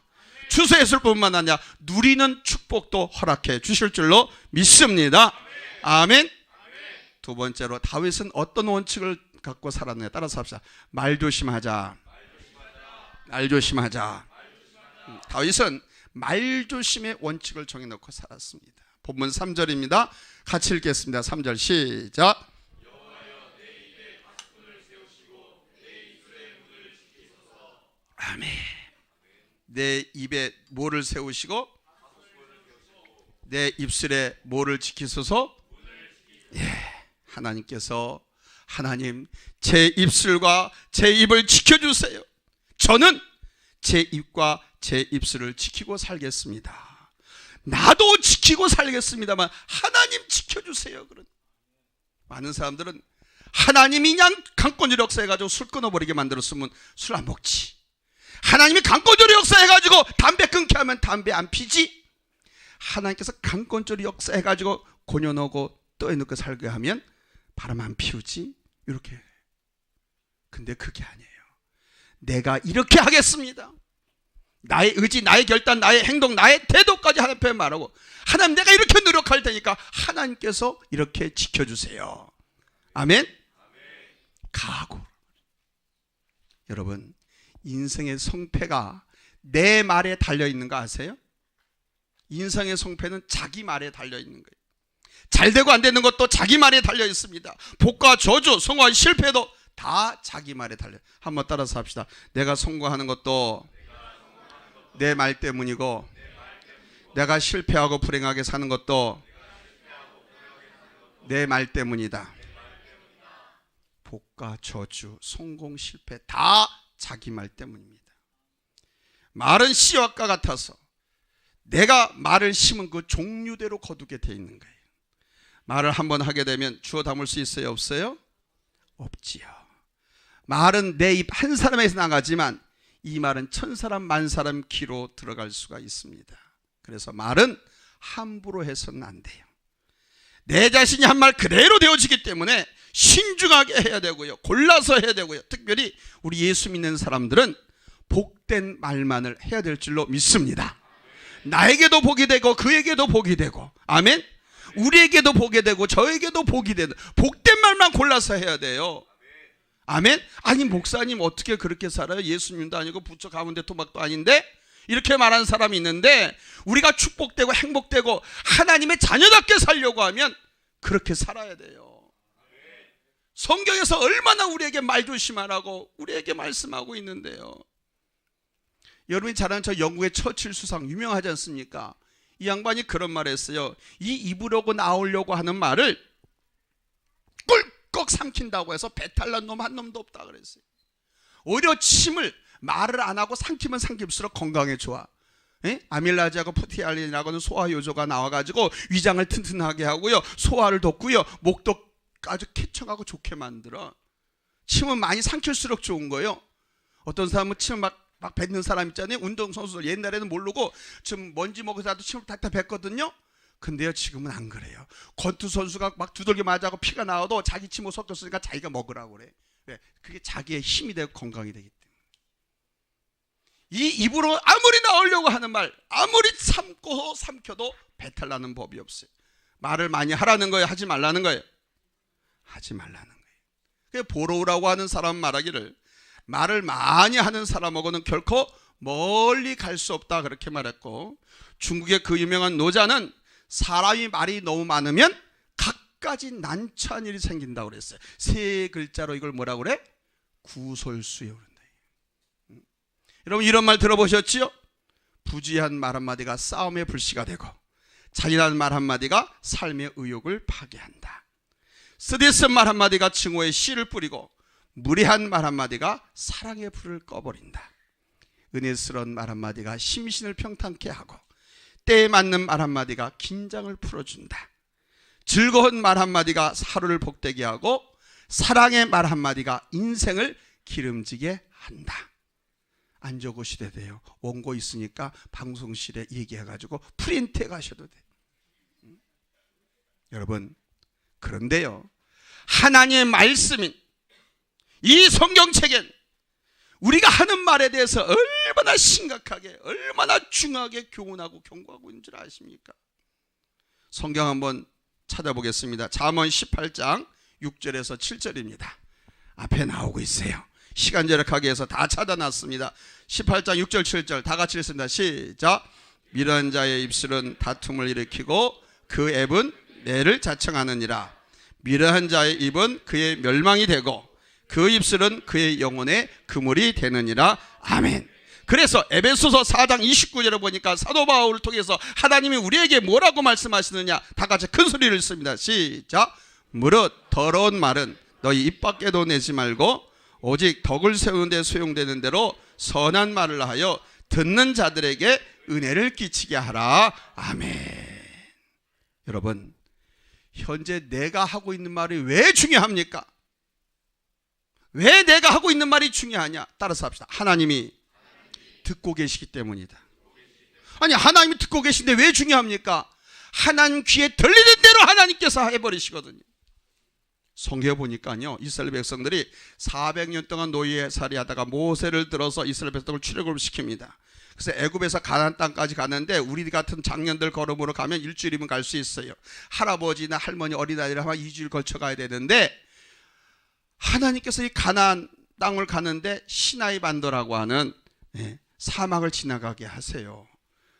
추수했을 뿐만 아니라 누리는 축복도 허락해 주실 줄로 믿습니다. 아멘. 두 번째로 다윗은 어떤 원칙을 갖고 살았느냐에 따라서 합시다. 말 조심하자. 말 조심하자. 다윗은 말 조심의 원칙을 정해놓고 살았습니다. 본문 3절입니다. 같이 읽겠습니다. 3절 시작. 아멘. 내 입에 뭐를 세우시고 내 입술에 뭐를 지키소서? 예, 하나님께서 하나님 제 입술과 제 입을 지켜주세요. 저는 제 입과 제 입술을 지키고 살겠습니다. 나도 지키고 살겠습니다만 하나님 지켜주세요. 그런 많은 사람들은 하나님이 그냥 강권적 역사해가지고 술 끊어버리게 만들었으면 술 안 먹지. 하나님이 강권적 역사해가지고 담배 끊게 하면 담배 안 피지. 하나님께서 강권적 역사해가지고 고년하고 떠해놓고 살게 하면 바람 안 피우지. 이렇게. 근데 그게 아니에요. 내가 이렇게 하겠습니다. 나의 의지, 나의 결단, 나의 행동, 나의 태도까지 하나님 앞에 말하고 하나님 내가 이렇게 노력할 테니까 하나님께서 이렇게 지켜주세요. 아멘. 각오. 여러분, 인생의 성패가 내 말에 달려있는 거 아세요? 인생의 성패는 자기 말에 달려있는 거예요. 잘 되고 안 되는 것도 자기 말에 달려있습니다. 복과 저주, 성공과 실패도 다 자기 말에 달려요. 한번 따라서 합시다. 내가 성공하는 것도 내 말 때문이고 내가 실패하고 불행하게 사는 것도 내 말 때문이다. 복과 저주, 성공, 실패 다 자기 말 때문입니다. 말은 씨앗과 같아서 내가 말을 심은 그 종류대로 거두게 돼 있는 거예요. 말을 한번 하게 되면 주워 담을 수 있어요? 없어요? 없지요. 말은 내 입 한 사람에서 나가지만 이 말은 1000사람 만사람 귀로 들어갈 수가 있습니다. 그래서 말은 함부로 해서는 안 돼요. 내 자신이 한 말 그대로 되어지기 때문에 신중하게 해야 되고요. 골라서 해야 되고요. 특별히 우리 예수 믿는 사람들은 복된 말만을 해야 될 줄로 믿습니다. 나에게도 복이 되고 그에게도 복이 되고 아멘. 우리에게도 복이 되고 저에게도 복이 되는 복된 말만 골라서 해야 돼요. 아멘. 아니 목사님 어떻게 그렇게 살아요? 예수님도 아니고 부처 가문대 토막도 아닌데 이렇게 말하는 사람이 있는데 우리가 축복되고 행복되고 하나님의 자녀답게 살려고 하면 그렇게 살아야 돼요. 성경에서 얼마나 우리에게 말조심하라고 우리에게 말씀하고 있는데요. 여러분이 잘 아는 저 영국의 처칠 수상 유명하지 않습니까? 이 양반이 그런 말을 했어요. 이 입으려고 나오려고 하는 말을 꿀꺽 삼킨다고 해서 배탈 난 놈 한 놈도 없다 그랬어요. 오히려 침을 말을 안 하고 삼키면 삼킬수록 건강에 좋아. 아밀라지하고 푸티알린이라고는 소화 요소가 나와가지고 위장을 튼튼하게 하고요, 소화를 돋고요, 목도 아주 쾌청하고 좋게 만들어. 침은 많이 삼킬수록 좋은 거예요. 어떤 사람은 침을 막 뱉는 사람 있잖아요. 운동선수들 옛날에는 모르고 지금 먼지 먹어서라도 침을 탁탁 뱉거든요. 근데요, 지금은 안 그래요. 권투 선수가 막 두들겨 맞아고 피가 나와도 자기 침을 섞였으니까 자기가 먹으라고 그래. 왜? 그게 자기의 힘이 되고 건강이 되기 때문에. 이 입으로 아무리 나오려고 하는 말, 아무리 참고 삼켜도 배탈 나는 법이 없어요. 말을 많이 하라는 거예요, 하지 말라는 거예요? 하지 말라는 거예요. 보로우라고 하는 사람 말하기를 말을 많이 하는 사람하고는 결코 멀리 갈 수 없다 그렇게 말했고, 중국의 그 유명한 노자는 사람이 말이 너무 많으면 갖가지 난처한 일이 생긴다고 그랬어요. 세 글자로 이걸 뭐라고 그래? 구설수요. 여러분 이런 말 들어보셨지요? 부지한 말 한마디가 싸움의 불씨가 되고 잔인한 말 한마디가 삶의 의욕을 파괴한다. 쓰디쓴 말 한마디가 증오의 씨를 뿌리고 무례한 말 한마디가 사랑의 불을 꺼버린다. 은혜스러운 말 한마디가 심신을 평탄케 하고 때에 맞는 말 한마디가 긴장을 풀어준다. 즐거운 말 한마디가 하루를 복되게 하고 사랑의 말 한마디가 인생을 기름지게 한다. 안 적으셔도 돼요. 원고 있으니까 방송실에 얘기해가지고 프린트해 가셔도 돼요. 여러분, 그런데요, 하나님의 말씀인 이 성경책엔 우리가 하는 말에 대해서 얼마나 심각하게, 얼마나 중요하게 교훈하고 경고하고 있는 줄 아십니까? 성경 한번 찾아보겠습니다. 잠언 18장 6절에서 7절입니다. 앞에 나오고 있어요. 시간 절약하기 위해서 다 찾아놨습니다. 18장 6절 7절 다 같이 읽습니다. 시작. 미련한 자의 입술은 다툼을 일으키고 그 앱은 매를 자청하느니라. 미련한 자의 입은 그의 멸망이 되고 그 입술은 그의 영혼의 그물이 되느니라. 아멘. 그래서 에베소서 4장 29절에 보니까 사도 바울을 통해서 하나님이 우리에게 뭐라고 말씀하시느냐, 다 같이 큰 소리를 읽습니다. 시작. 무릇 더러운 말은 너희 입 밖에도 내지 말고 오직 덕을 세우는 데 소용되는 대로 선한 말을 하여 듣는 자들에게 은혜를 끼치게 하라. 아멘. 여러분, 현재 내가 하고 있는 말이 왜 중요합니까? 왜 내가 하고 있는 말이 중요하냐? 따라서 합시다. 하나님이 듣고 계시기 때문이다. 아니, 하나님이 듣고 계신데 왜 중요합니까? 하나님 귀에 들리는 대로 하나님께서 해버리시거든요. 성경에 보니까요, 이스라엘 백성들이 400년 동안 노예살이 하다가 모세를 들어서 이스라엘 백성을 출애굽을 시킵니다. 그래서 애굽에서 가나안 땅까지 가는데 우리 같은 장년들 걸음으로 가면 일주일이면 갈 수 있어요. 할아버지나 할머니 어린아이를 하면 2주일 걸쳐 가야 되는데, 하나님께서 이 가나안 땅을 가는데 시나이 반도라고 하는 사막을 지나가게 하세요.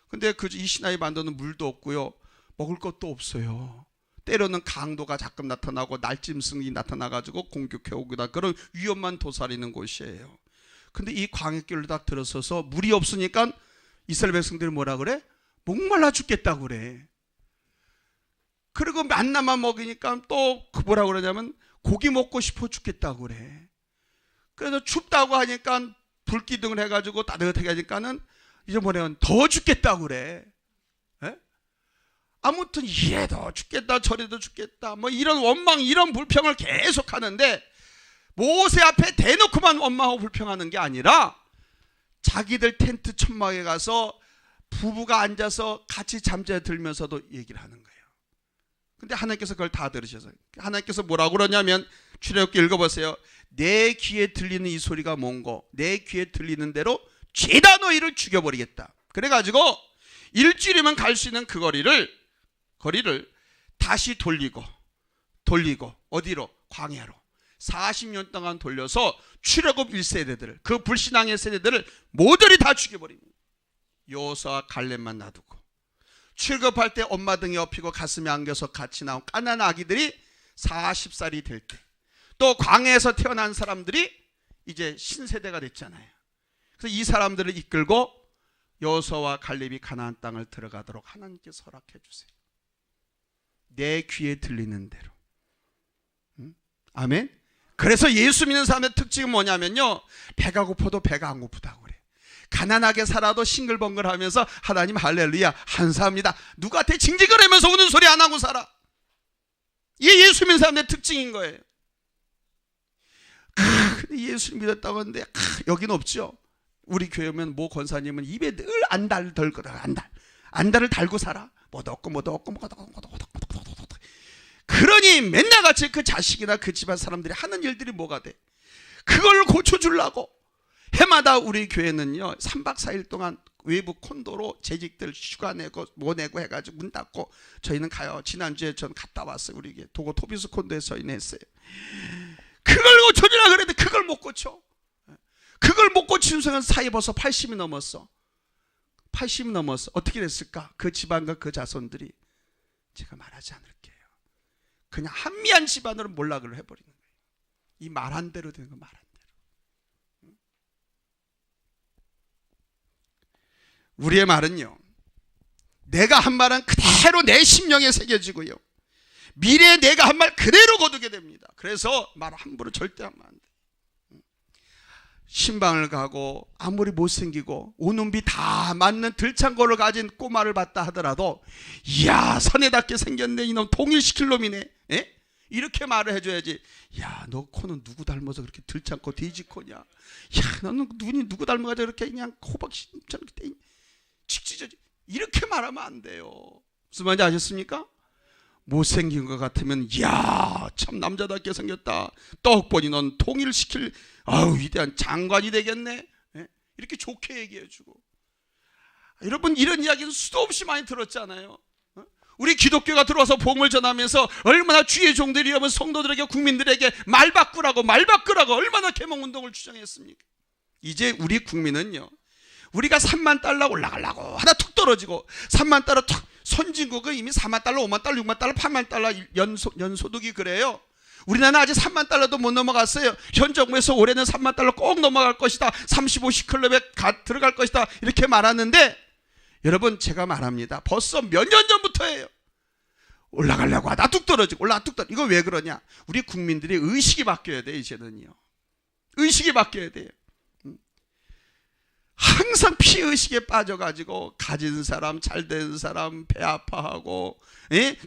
근데 이 시나이 반도는 물도 없고요, 먹을 것도 없어요. 때로는 강도가 가끔 나타나고 날짐승이 나타나가지고 공격해오기다, 그런 위험만 도사리는 곳이에요. 근데 이 광야길로 딱 들어서서 물이 없으니까 이스라엘 백성들이 뭐라 그래? 목말라 죽겠다고 그래. 그리고 만나만 먹이니까 또 뭐라 그러냐면 고기 먹고 싶어 죽겠다고 그래. 그래서 춥다고 하니까 불기둥을 해가지고 따뜻하게 하니까는 이제 뭐냐면 더 죽겠다고 그래. 아무튼 이래도 죽겠다 저래도 죽겠다 뭐 이런 원망, 이런 불평을 계속 하는데, 모세 앞에 대놓고만 원망하고 불평하는 게 아니라 자기들 텐트 천막에 가서 부부가 앉아서 같이 잠자들면서도 얘기를 하는 거예요. 근데 하나님께서 그걸 다 들으셔서 하나님께서 뭐라고 그러냐면, 출애굽기 읽어보세요. 내 귀에 들리는 이 소리가 뭔고, 내 귀에 들리는 대로 죄다 너희를 죽여버리겠다. 그래가지고 일주일이면 갈 수 있는 그 거리를 다시 돌리고 어디로? 광야로 40년 동안 돌려서 출애굽 1세대들을, 그 불신앙의 세대들을 모조리 다 죽여버립니다. 여호수아와 갈렙만 놔두고, 출애굽할 때 엄마 등에 업히고 가슴에 안겨서 같이 나온 까난 아기들이 40살이 될 때, 또 광야에서 태어난 사람들이 이제 신세대가 됐잖아요. 그래서 이 사람들을 이끌고 여호수아와 갈렙이 가나안 땅을 들어가도록 하나님께서 허락해 주세요. 내 귀에 들리는 대로. 아멘. 그래서 예수 믿는 사람의 특징은 뭐냐면요, 배가 고파도 배가 안 고프다고 그래. 가난하게 살아도 싱글벙글하면서 하나님 할렐루야 감사합니다, 누구한테 징징거리면서 우는 소리 안 하고 살아. 이게 예수 믿는 사람의 특징인 거예요. 근데 예수 믿었다고 하는데 여기는 없죠. 우리 교회 오면 모 권사님은 입에 늘 안달 덜거든. 안달을 달고 살아. 뭐도 없고 그러니 맨날 같이 그 자식이나 그 집안 사람들이 하는 일들이 뭐가 돼? 그걸 고쳐주려고 해마다 우리 교회는요 3박 4일 동안 외부 콘도로 재직들 휴가 내고 뭐 내고 해가지고 문 닫고 저희는 가요. 지난주에 전 갔다 왔어요. 우리 도고 토비스 콘도에서 저희는 했어요. 그걸 고쳐주라 그랬는데 그걸 못 고쳐. 그걸 못 고치는 순간 사이 벌써 80이 넘었어. 80이 넘었어. 어떻게 됐을까? 그 집안과 그 자손들이, 제가 말하지 않을게요, 그냥 한미한 집안으로 몰락을 해버리는 거예요. 이 말한 대로 되는 거, 말한 대로. 우리의 말은요, 내가 한 말은 그대로 내 심령에 새겨지고요, 미래에 내가 한 말 그대로 거두게 됩니다. 그래서 말 함부로 절대 하면 안 돼. 신방을 가고 아무리 못생기고 오눈비 다 맞는 들창고를 가진 꼬마를 봤다 하더라도, 이야 선애답게 생겼네, 이놈 통일시킬 놈이네, 에? 이렇게 말을 해줘야지. 야 너 코는 누구 닮아서 그렇게 들창고 돼지코냐, 야 너는 눈이 누구 닮아서 그렇게 그냥 호박씨처럼 칙칙하지, 이렇게 말하면 안 돼요. 무슨 말인지 아셨습니까? 못생긴 것 같으면 이야 참 남자답게 생겼다, 떡 보니 넌 통일시킬 위대한 장관이 되겠네, 이렇게 좋게 얘기해주고. 여러분 이런 이야기는 수도 없이 많이 들었잖아요. 우리 기독교가 들어와서 복음을 전하면서 얼마나 주의 종들이 여러분 성도들에게, 국민들에게 말 바꾸라고 얼마나 계몽운동을 주장했습니까? 이제 우리 국민은요, 우리가 3만 달러 올라가려고 하다 툭 떨어지고, 3만 달러 툭, 선진국은 이미 4만 달러, 5만 달러, 6만 달러, 8만 달러 연소득이 그래요. 우리나라는 아직 3만 달러도 못 넘어갔어요. 현 정부에서 올해는 3만 달러 꼭 넘어갈 것이다, 35시 클럽에 들어갈 것이다, 이렇게 말하는데, 여러분 제가 말합니다, 벌써 몇 년 전부터예요. 올라가려고 하다 뚝 떨어지고 이거 왜 그러냐? 우리 국민들이 의식이 바뀌어야 돼. 이제는요 의식이 바뀌어야 돼요. 항상 피의식에 빠져가지고 가진 사람, 잘된 사람 배 아파하고,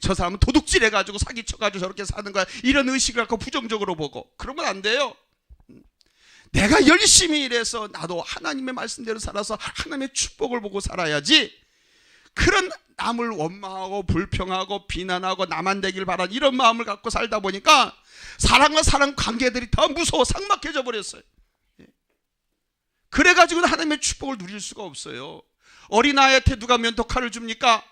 저 사람은 도둑질 해가지고 사기쳐가지고 저렇게 사는 거야, 이런 의식을 갖고 부정적으로 보고 그러면 안 돼요. 내가 열심히 일해서 나도 하나님의 말씀대로 살아서 하나님의 축복을 보고 살아야지, 그런 남을 원망하고 불평하고 비난하고 나만 되길 바라는 이런 마음을 갖고 살다 보니까 사람과 사람 관계들이 더 무서워 삭막해져 버렸어요. 그래가지고는 하나님의 축복을 누릴 수가 없어요. 어린아이한테 누가 면도칼을 줍니까?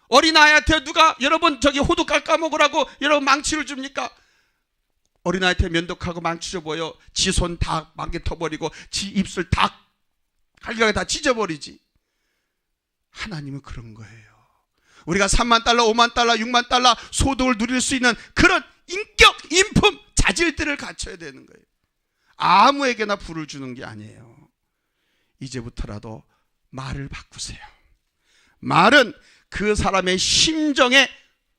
어린아이한테 누가 여러분 저기 호두 깎아먹으라고 여러분 망치를 줍니까? 어린아이한테 면도하고 망치 줘보여 지 손 다 망개터버리고 지 입술 다 갈기하게 다 찢어버리지. 하나님은 그런 거예요. 우리가 3만 달러, 5만 달러, 6만 달러 소득을 누릴 수 있는 그런 인격, 인품, 자질들을 갖춰야 되는 거예요. 아무에게나 부를 주는 게 아니에요. 이제부터라도 말을 바꾸세요. 말은 그 사람의 심정의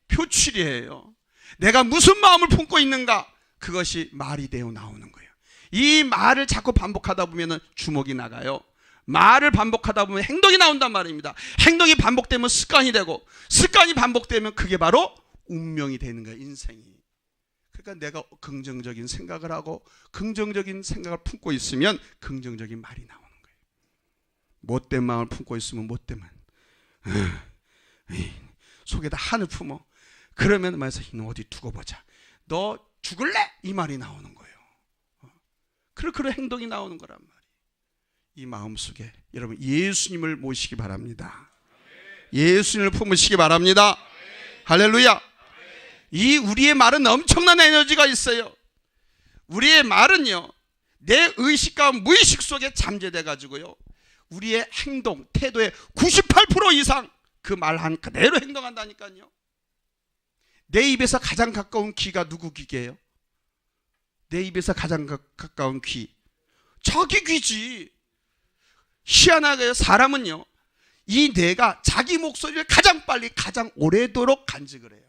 표출이에요. 내가 무슨 마음을 품고 있는가, 그것이 말이 되어 나오는 거예요. 이 말을 자꾸 반복하다 보면 주먹이 나가요. 말을 반복하다 보면 행동이 나온단 말입니다. 행동이 반복되면 습관이 되고, 습관이 반복되면 그게 바로 운명이 되는 거예요. 인생이. 그러니까 내가 긍정적인 생각을 하고 긍정적인 생각을 품고 있으면 긍정적인 말이 나오는 거예요. 못된 마음을 품고 있으면 못되면 속에다 한을 품어. 그러면 말해서 너 어디 두고 보자, 너 죽을래? 이 말이 나오는 거예요. 그런 행동이 나오는 거란 말이에요. 이 마음속에 여러분 예수님을 모시기 바랍니다. 예수님을 품으시기 바랍니다. 할렐루야. 이 우리의 말은 엄청난 에너지가 있어요. 우리의 말은요 내 의식과 무의식 속에 잠재돼 가지고요 우리의 행동, 태도의 98% 이상 그 말 한 그대로 행동한다니까요. 내 입에서 가장 가까운 귀가 누구 귀게요? 내 입에서 가장 가까운 귀, 자기 귀지. 희한하게 사람은요, 이 뇌가 자기 목소리를 가장 빨리 가장 오래도록 간직을 해요.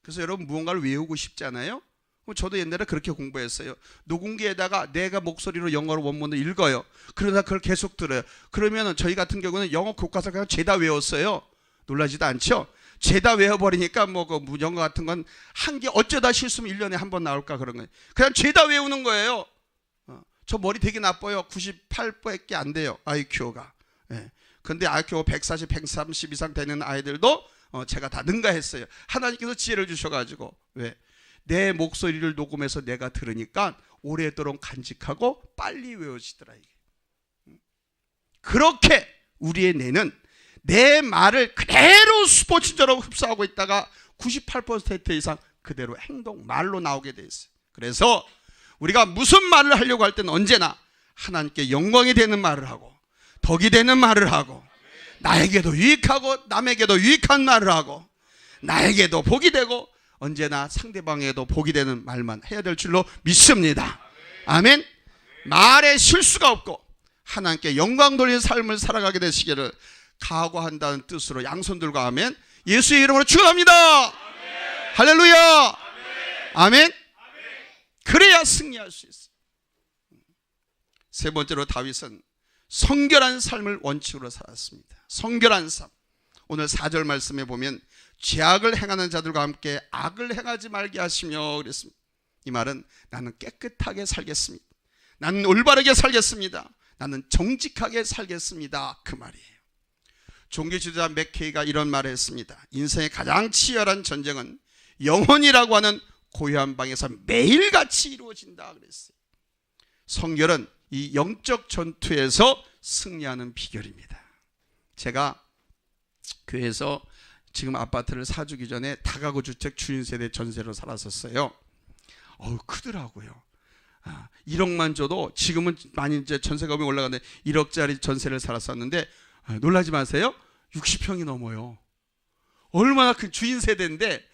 그래서 여러분 무언가를 외우고 싶잖아요. 저도 옛날에 그렇게 공부했어요. 녹음기에다가 내가 목소리로 영어로 원문을 읽어요. 그러다 그걸 계속 들어요. 그러면 저희 같은 경우는 영어 교과서 그냥 죄다 외웠어요. 놀라지도 않죠? 죄다 외워버리니까 뭐 그 영어 같은 건 한 개 어쩌다 실수면 1년에 한 번 나올까 그런 거예요. 그냥 죄다 외우는 거예요. 저 머리 되게 나빠요. 98밖에 안 돼요, IQ가. 예. 근데 IQ가 140, 130 이상 되는 아이들도 제가 다 능가했어요. 하나님께서 지혜를 주셔가지고. 왜? 내 목소리를 녹음해서 내가 들으니까 오래도록 간직하고 빨리 외워지더라. 이게. 그렇게 우리의 뇌는 내 말을 그대로 스포츠처럼 흡수하고 있다가 98% 이상 그대로 행동, 말로 나오게 돼 있어요. 그래서 우리가 무슨 말을 하려고 할 때는 언제나 하나님께 영광이 되는 말을 하고, 덕이 되는 말을 하고, 나에게도 유익하고 남에게도 유익한 말을 하고, 나에게도 복이 되고 언제나 상대방에게도 복이 되는 말만 해야 될 줄로 믿습니다. 아멘. 말에 실수가 없고 하나님께 영광 돌리는 삶을 살아가게 되시기를 각오한다는 뜻으로 양손 들고 아멘. 예수의 이름으로 축원합니다. 할렐루야. 아멘. 그래야 승리할 수 있어요. 세 번째로 다윗은 성결한 삶을 원칙으로 살았습니다. 성결한 삶. 오늘 4절 말씀에 보면 죄악을 행하는 자들과 함께 악을 행하지 말게 하시며 그랬습니다. 이 말은 나는 깨끗하게 살겠습니다. 나는 올바르게 살겠습니다. 나는 정직하게 살겠습니다. 그 말이에요. 종교지도자 맥케이가 이런 말을 했습니다. 인생의 가장 치열한 전쟁은 영혼이라고 하는 고요한 방에서 매일같이 이루어진다 그랬어요. 성결은 이 영적 전투에서 승리하는 비결입니다. 제가 교회에서 지금 아파트를 사주기 전에 다가구 주택 주인세대 전세로 살았었어요. 크더라고요. 1억만 줘도 지금은 많이 이제 전세금이 올라가는데 1억짜리 전세를 살았었는데 놀라지 마세요. 60평이 넘어요. 얼마나 큰 주인세대인데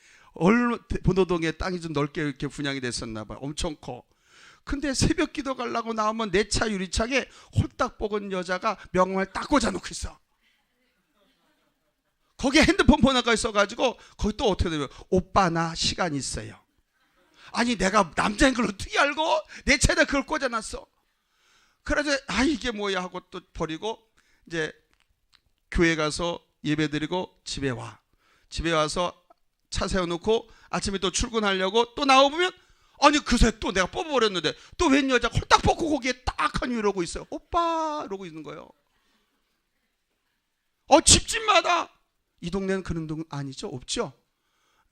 본호동에 땅이 좀 넓게 이렇게 분양이 됐었나 봐요. 엄청 커. 근데 새벽 기도 가려고 나오면 내 차 유리창에 홀딱 볶은 여자가 명함을 딱 꽂아놓고 있어. 거기에 핸드폰 번호가 있어가지고 거기 또 어떻게 되면 오빠 나 시간 있어요. 아니 내가 남자인 걸 어떻게 알고 내 차에다 그걸 꽂아놨어. 그래서 이게 뭐야 하고 또 버리고 이제 교회 가서 예배드리고 집에 와. 집에 와서 차 세워놓고 아침에 또 출근하려고 또 나와보면 아니 그새 또 내가 뽑아버렸는데 또 웬 여자가 홀딱 벗고 거기에 딱하니 이러고 있어요. 오빠 이러고 있는 거예요. 집집마다 이 동네는 그런 동네 아니죠? 없죠?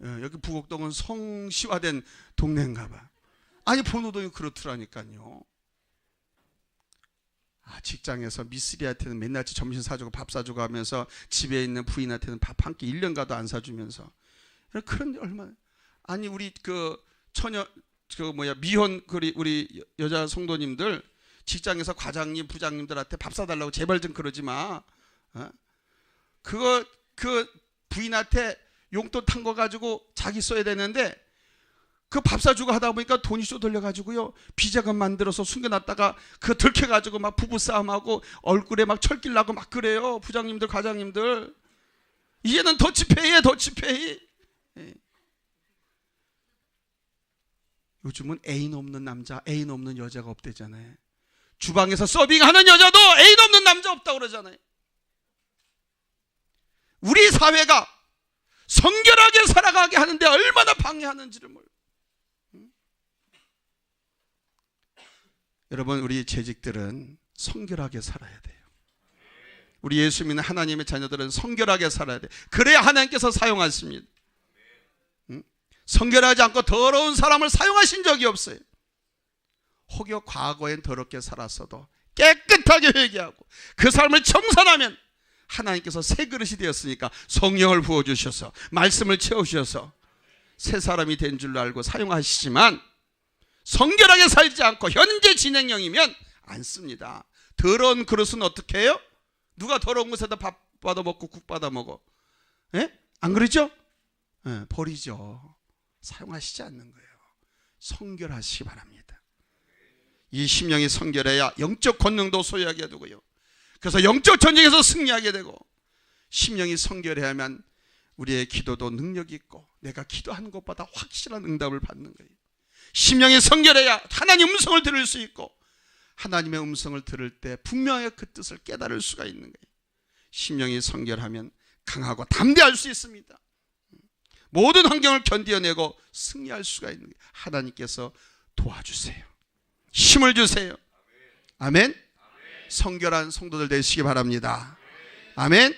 여기 부곡동은 성시화된 동네인가 봐. 아니 본호동이 그렇더라니까요. 직장에서 미쓰리한테는 맨날 점심 사주고 밥 사주고 하면서 집에 있는 부인한테는 밥 한 끼 1년 가도 안 사주면서 그런 얼마나 아니 우리 그 처녀 미혼 우리 여자 성도님들 직장에서 과장님 부장님들한테 밥 사달라고 제발 좀 그러지 마. 그 부인한테 용돈 탄 거 가지고 자기 써야 되는데 그 밥 사주고 하다 보니까 돈이 쏟아져가지고요 비자금 만들어서 숨겨놨다가 그 들켜가지고 막 부부싸움하고 얼굴에 막 철길 나고 막 그래요. 부장님들 과장님들 이제는 더치페이에 더치페이. 요즘은 애인 없는 남자 애인 없는 여자가 없대잖아요. 주방에서 서빙하는 여자도 애인 없는 남자 없다고 그러잖아요. 우리 사회가 성결하게 살아가게 하는데 얼마나 방해하는지를 몰라요. 여러분 우리 재직들은 성결하게 살아야 돼요. 우리 예수 믿는 하나님의 자녀들은 성결하게 살아야 돼요. 그래야 하나님께서 사용하십니다. 성결하지 않고 더러운 사람을 사용하신 적이 없어요. 혹여 과거엔 더럽게 살았어도 깨끗하게 회개하고 그 삶을 청산하면 하나님께서 새 그릇이 되었으니까 성령을 부어주셔서 말씀을 채우셔서 새 사람이 된 줄로 알고 사용하시지만 성결하게 살지 않고 현재 진행형이면 안 씁니다. 더러운 그릇은 어떻게 해요? 누가 더러운 것에다 밥 받아 먹고 국 받아 먹어? 안 그러죠? 버리죠. 사용하시지 않는 거예요. 성결하시기 바랍니다. 이 심령이 성결해야 영적 권능도 소유하게 되고요. 그래서 영적 전쟁에서 승리하게 되고, 심령이 성결해야만 우리의 기도도 능력이 있고 내가 기도하는 것보다 확실한 응답을 받는 거예요. 심령이 성결해야 하나님 음성을 들을 수 있고, 하나님의 음성을 들을 때 분명하게 그 뜻을 깨달을 수가 있는 거예요. 심령이 성결하면 강하고 담대할 수 있습니다. 모든 환경을 견디어내고 승리할 수가 있는 거예요. 하나님께서 도와주세요. 힘을 주세요. 아멘. 성결한 성도들 되시기 바랍니다. 아멘.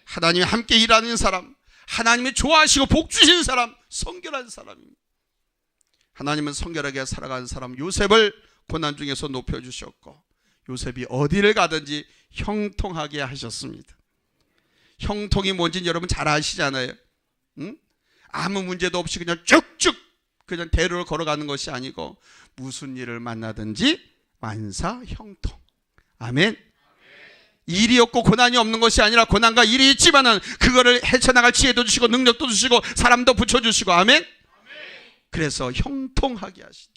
하나님이 함께 일하는 사람, 하나님이 좋아하시고 복 주신 사람, 성결한 사람입니다. 하나님은 성결하게 살아가는 사람 요셉을 고난 중에서 높여주셨고, 요셉이 어디를 가든지 형통하게 하셨습니다. 형통이 뭔지 여러분 잘 아시잖아요. 응? 아무 문제도 없이 그냥 쭉쭉 그냥 대로를 걸어가는 것이 아니고, 무슨 일을 만나든지 만사 형통. 아멘. 일이 없고 고난이 없는 것이 아니라 고난과 일이 있지만은 그거를 헤쳐나갈 지혜도 주시고 능력도 주시고 사람도 붙여주시고. 아멘. 그래서 형통하게 하신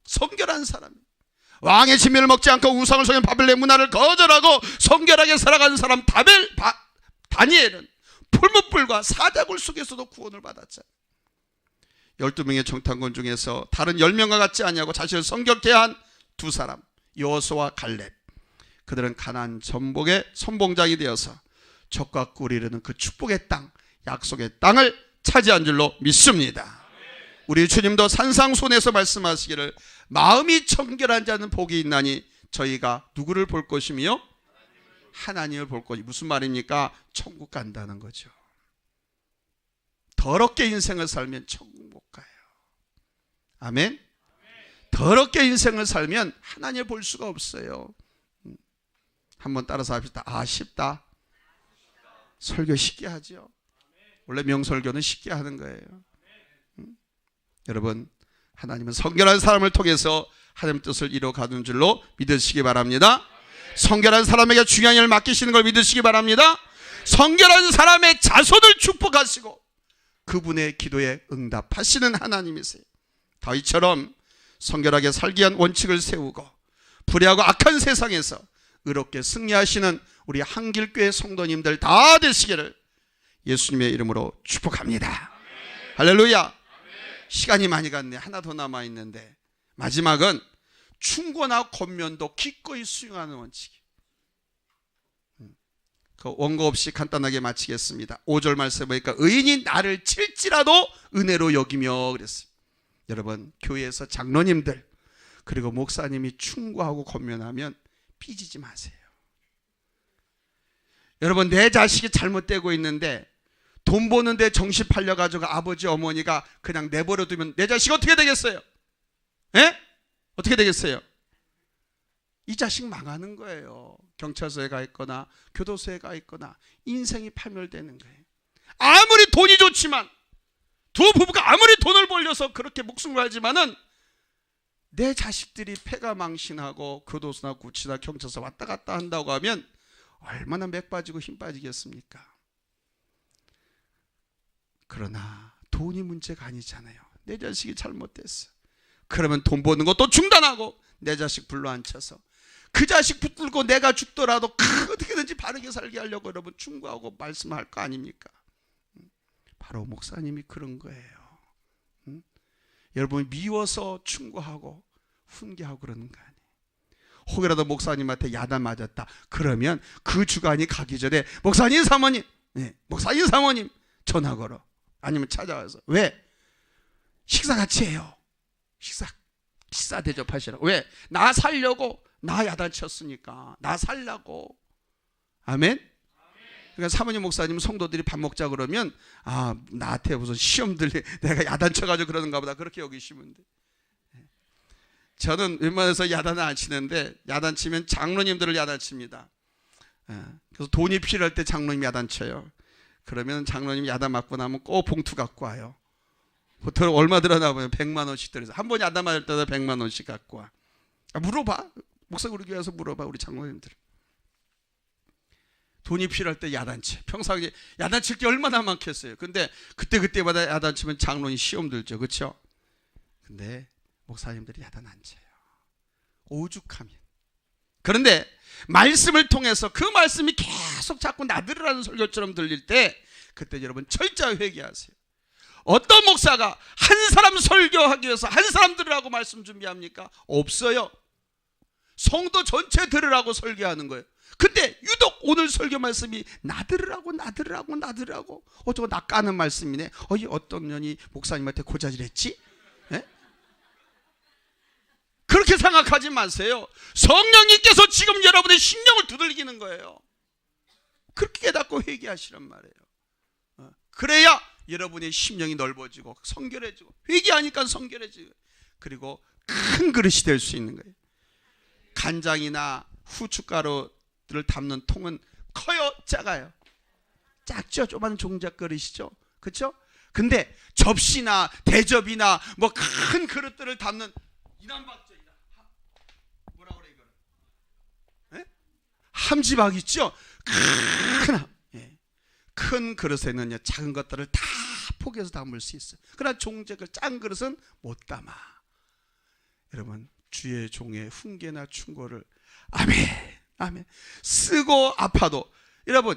성결한 사람, 왕의 진미를 먹지 않고 우상을 섬긴 바벨론의 문화를 거절하고 성결하게 살아가는 사람 다니엘은 풀무불과 사자굴 속에서도 구원을 받았잖아요. 12명의 정탐꾼 중에서 다른 10명과 같지 아니하고 자신을 성결케 한 두 사람, 여호수아와 갈렙, 그들은 가나안 전복의 선봉장이 되어서 적과 꿀이 흐르는 그 축복의 땅, 약속의 땅을 차지한 줄로 믿습니다. 우리 주님도 산상수훈에서 말씀하시기를 마음이 청결한 자는 복이 있나니 저희가 누구를 볼 것이며 하나님을 볼 것이. 무슨 말입니까? 천국 간다는 거죠. 더럽게 인생을 살면 천국 못 가요. 아멘. 더럽게 인생을 살면 하나님을 볼 수가 없어요. 한번 따라서 합시다. 아, 쉽다. 설교 쉽게 하죠. 원래 명설교는 쉽게 하는 거예요. 여러분, 하나님은 성결한 사람을 통해서 하나님 뜻을 이루어가는 줄로 믿으시기 바랍니다. 성결한 사람에게 중요한 일을 맡기시는 걸 믿으시기 바랍니다. 성결한 사람의 자손을 축복하시고 그분의 기도에 응답하시는 하나님이세요. 다윗처럼 성결하게 살기 위한 원칙을 세우고 불의하고 악한 세상에서 의롭게 승리하시는 우리 한길교회 성도님들 다 되시기를 예수님의 이름으로 축복합니다. 할렐루야. 시간이 많이 갔네. 하나 더 남아있는데, 마지막은 충고나 권면도 기꺼이 수용하는 원칙이에요. 그 원고 없이 간단하게 마치겠습니다. 5절 말씀 보니까 의인이 나를 칠지라도 은혜로 여기며 그랬어요. 여러분, 교회에서 장로님들 그리고 목사님이 충고하고 권면하면 삐지지 마세요. 여러분, 내 자식이 잘못되고 있는데 돈 버는데 정신 팔려가지고 아버지 어머니가 그냥 내버려 두면 내 자식 어떻게 되겠어요? 예? 어떻게 되겠어요? 이 자식 망하는 거예요. 경찰서에 가 있거나 교도소에 가 있거나 인생이 파멸되는 거예요. 아무리 돈이 좋지만, 두 부부가 아무리 돈을 벌려서 그렇게 목숨을 걸지만은 내 자식들이 폐가 망신하고 교도소나 구치나 경찰서 왔다 갔다 한다고 하면 얼마나 맥 빠지고 힘 빠지겠습니까? 그러나 돈이 문제가 아니잖아요. 내 자식이 잘못됐어. 그러면 돈 버는 것도 중단하고 내 자식 불러앉혀서 그 자식 붙들고 내가 죽더라도 어떻게든지 바르게 살게 하려고 여러분 충고하고 말씀할 거 아닙니까? 바로 목사님이 그런 거예요. 여러분, 미워서 충고하고 훈계하고 그러는 거 아니에요. 혹이라도 목사님한테 야단 맞았다 그러면 그 주간이 가기 전에 목사님 사모님, 목사님 사모님 전화 걸어. 아니면 찾아와서, 왜? 식사 같이 해요. 식사 대접하시라고. 왜? 나 살려고. 나 야단쳤으니까 나 살라고. 아멘. 그러니까 사모님 목사님 성도들이 밥 먹자 그러면 나한테 무슨 시험들 내가 야단쳐가지고 그러는가 보다 그렇게 여기시면 돼. 저는 웬만해서 야단을 안 치는데 야단치면 장로님들을 야단칩니다. 그래서 돈이 필요할 때 장로님 야단쳐요. 그러면 장로님 야단 맞고 나면 꼭 봉투 갖고 와요. 보통 얼마 들어나 보면 100만 원씩 들어서 한 번 야단 맞을 때도 100만 원씩 갖고 와. 물어봐. 목사 우리 교회에서 물어봐. 우리 장로님들. 돈이 필요할 때 야단치. 평상시에 야단칠 게 얼마나 많겠어요. 근데 그때마다 야단치면 장로님 시험 들죠. 그렇죠? 근데 목사님들이 야단안쳐요. 오죽하면. 그런데 말씀을 통해서 그 말씀이 계속 자꾸 나들으라는 설교처럼 들릴 때 그때 여러분 철저히 회개하세요. 어떤 목사가 한 사람 설교하기 위해서 한 사람 들으라고 말씀 준비합니까? 없어요. 성도 전체 들으라고 설교하는 거예요. 근데 유독 오늘 설교 말씀이 나들으라고 저거 나 까는 말씀이네. 어떤 년이 목사님한테 고자질했지? 예? 그렇게 생각하지 마세요. 성령님께서 지금 여러분의 심령을 두들기는 거예요. 그렇게 깨닫고 회개하시란 말이에요. 그래야 여러분의 심령이 넓어지고 성결해지고, 회개하니까 성결해지고, 그리고 큰 그릇이 될 수 있는 거예요. 간장이나 후춧가루를 담는 통은 커요, 작아요? 작죠. 조그만 종잣 그릇이죠. 그렇죠? 근데 접시나 대접이나 뭐 큰 그릇들을 담는 이런 박죠. 뭐라 그래 이거는? 예? 함지박 있죠? 큰 그릇에는요 작은 것들을 다 포개서 담을 수 있어요. 그러나 종잣 그 작은 그릇은 못 담아. 여러분, 주의 종의 훈계나 충고를 아멘 쓰고 아파도, 여러분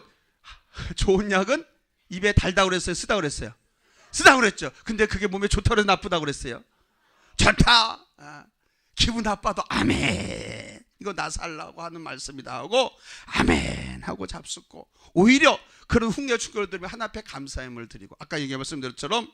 좋은 약은 입에 달다고 그랬어요, 쓰다고 그랬어요? 쓰다고 그랬죠. 근데 그게 몸에 좋다고 그래서 나쁘다고 그랬어요? 좋다. 기분 나빠도 아멘, 이거 나 살라고 하는 말씀이다 하고 아멘 하고 잡숫고, 오히려 그런 훈계 충고를 들으면 하나 앞에 감사함을 드리고, 아까 얘기한 말씀드렸처럼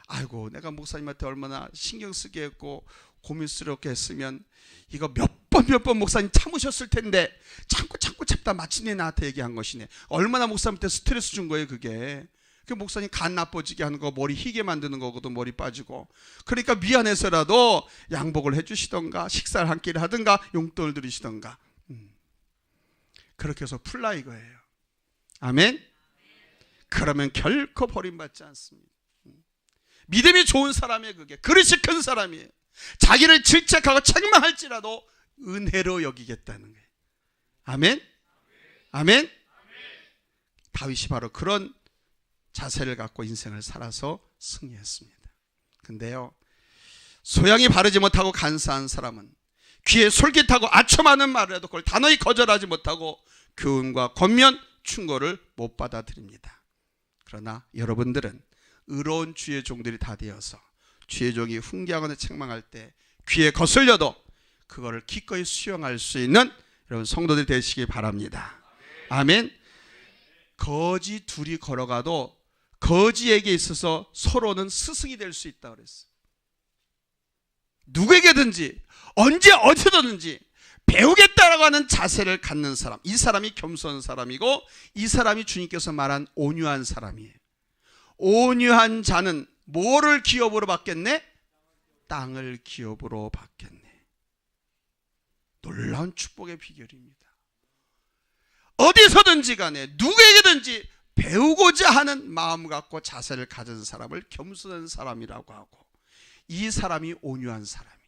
아이고 내가 목사님한테 얼마나 신경 쓰게 했고 고민스럽게 했으면 이거 몇 번 목사님 참으셨을 텐데 참다 마침내 나한테 얘기한 것이네. 얼마나 목사님한테 스트레스 준 거예요 그게. 그 목사님 간 나빠지게 하는 거, 머리 희게 만드는 거거든, 머리 빠지고. 그러니까 미안해서라도 양복을 해주시던가 식사를 한 끼를 하든가 용돈을 드리시던가, 그렇게 해서 풀라 이거예요. 아멘. 그러면 결코 버림받지 않습니다. 믿음이 좋은 사람이에요. 그게 그릇이 큰 사람이에요. 자기를 질책하고 책망할지라도 은혜로 여기겠다는 거예요. 아멘. 아멘. 다윗이 바로 그런 자세를 갖고 인생을 살아서 승리했습니다. 근데요, 소양이 바르지 못하고 간사한 사람은 귀에 솔깃하고 아첨하는 말을 해도 그걸 단호히 거절하지 못하고 교훈과 권면, 충고를 못 받아들입니다. 그러나 여러분들은 의로운 주의 종들이 다 되어서 주의 종이 훈계하거나 책망할 때 귀에 거슬려도 그거를 기꺼이 수용할 수 있는 여러분 성도들이 되시기 바랍니다. 아멘. 거지 둘이 걸어가도 거지에게 있어서 서로는 스승이 될 수 있다고 그랬어요. 누구에게든지 언제 어디서든지 배우겠다라고 하는 자세를 갖는 사람, 이 사람이 겸손한 사람이고, 이 사람이 주님께서 말한 온유한 사람이에요. 온유한 자는 뭐를 기업으로 받겠네? 땅을 기업으로 받겠네. 놀라운 축복의 비결입니다. 어디서든지 간에 누구에게든지 배우고자 하는 마음 갖고 자세를 가진 사람을 겸손한 사람이라고 하고, 이 사람이 온유한 사람이에요.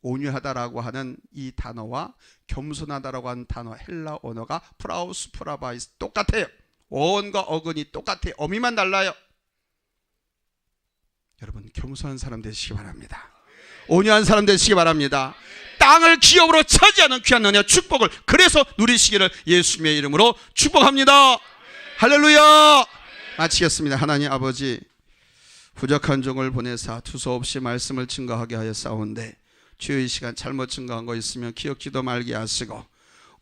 온유하다라고 하는 이 단어와 겸손하다라고 하는 단어, 헬라 언어가 프라우스 프라바이스 똑같아요. 어원과 어근이 똑같아요. 어미만 달라요. 여러분 겸손한 사람 되시기 바랍니다. 온유한 사람 되시기 바랍니다. 땅을 기업으로 차지하는 귀한 은혜와 축복을 그래서 누리시기를 예수님의 이름으로 축복합니다. 할렐루야. 마치겠습니다. 하나님 아버지, 부족한 종을 보내사 두서없이 말씀을 증거하게 하여 싸운데 주의 이 시간 잘못 증거한 거 있으면 기억지도 말게 하시고,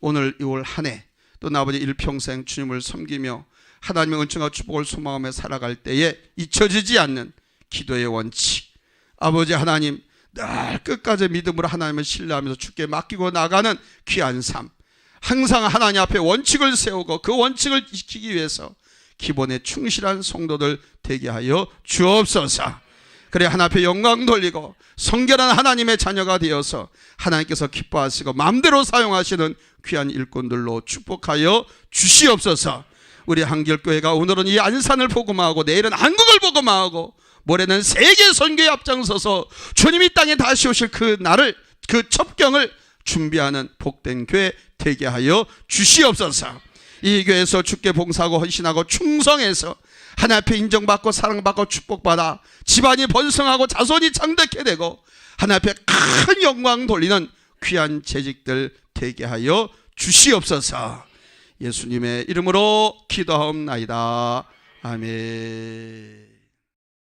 오늘 이월 한 해 또 아버지 일평생 주님을 섬기며 하나님의 은총과 축복을 소망하며 살아갈 때에 잊혀지지 않는 기도의 원칙, 아버지 하나님 늘 끝까지 믿음으로 하나님을 신뢰하면서 주께 맡기고 나가는 귀한 삶, 항상 하나님 앞에 원칙을 세우고 그 원칙을 지키기 위해서 기본에 충실한 성도들 되게 하여 주옵소서. 그래 하나님 앞에 영광 돌리고 성결한 하나님의 자녀가 되어서 하나님께서 기뻐하시고 마음대로 사용하시는 귀한 일꾼들로 축복하여 주시옵소서. 우리 한길교회가 오늘은 이 안산을 복음하고 내일은 한국을 복음하고 모레는 세계 선교에 앞장서서 주님이 땅에 다시 오실 그 날을, 그 첩경을 준비하는 복된 교회 되게 하여 주시옵소서. 이 교회에서 주께 봉사하고 헌신하고 충성해서 하나님 앞에 인정받고 사랑받고 축복받아 집안이 번성하고 자손이 창대케 되고 하나님 앞에 큰 영광 돌리는 귀한 재직들 되게 하여 주시옵소서. 예수님의 이름으로 기도하옵나이다. 아멘.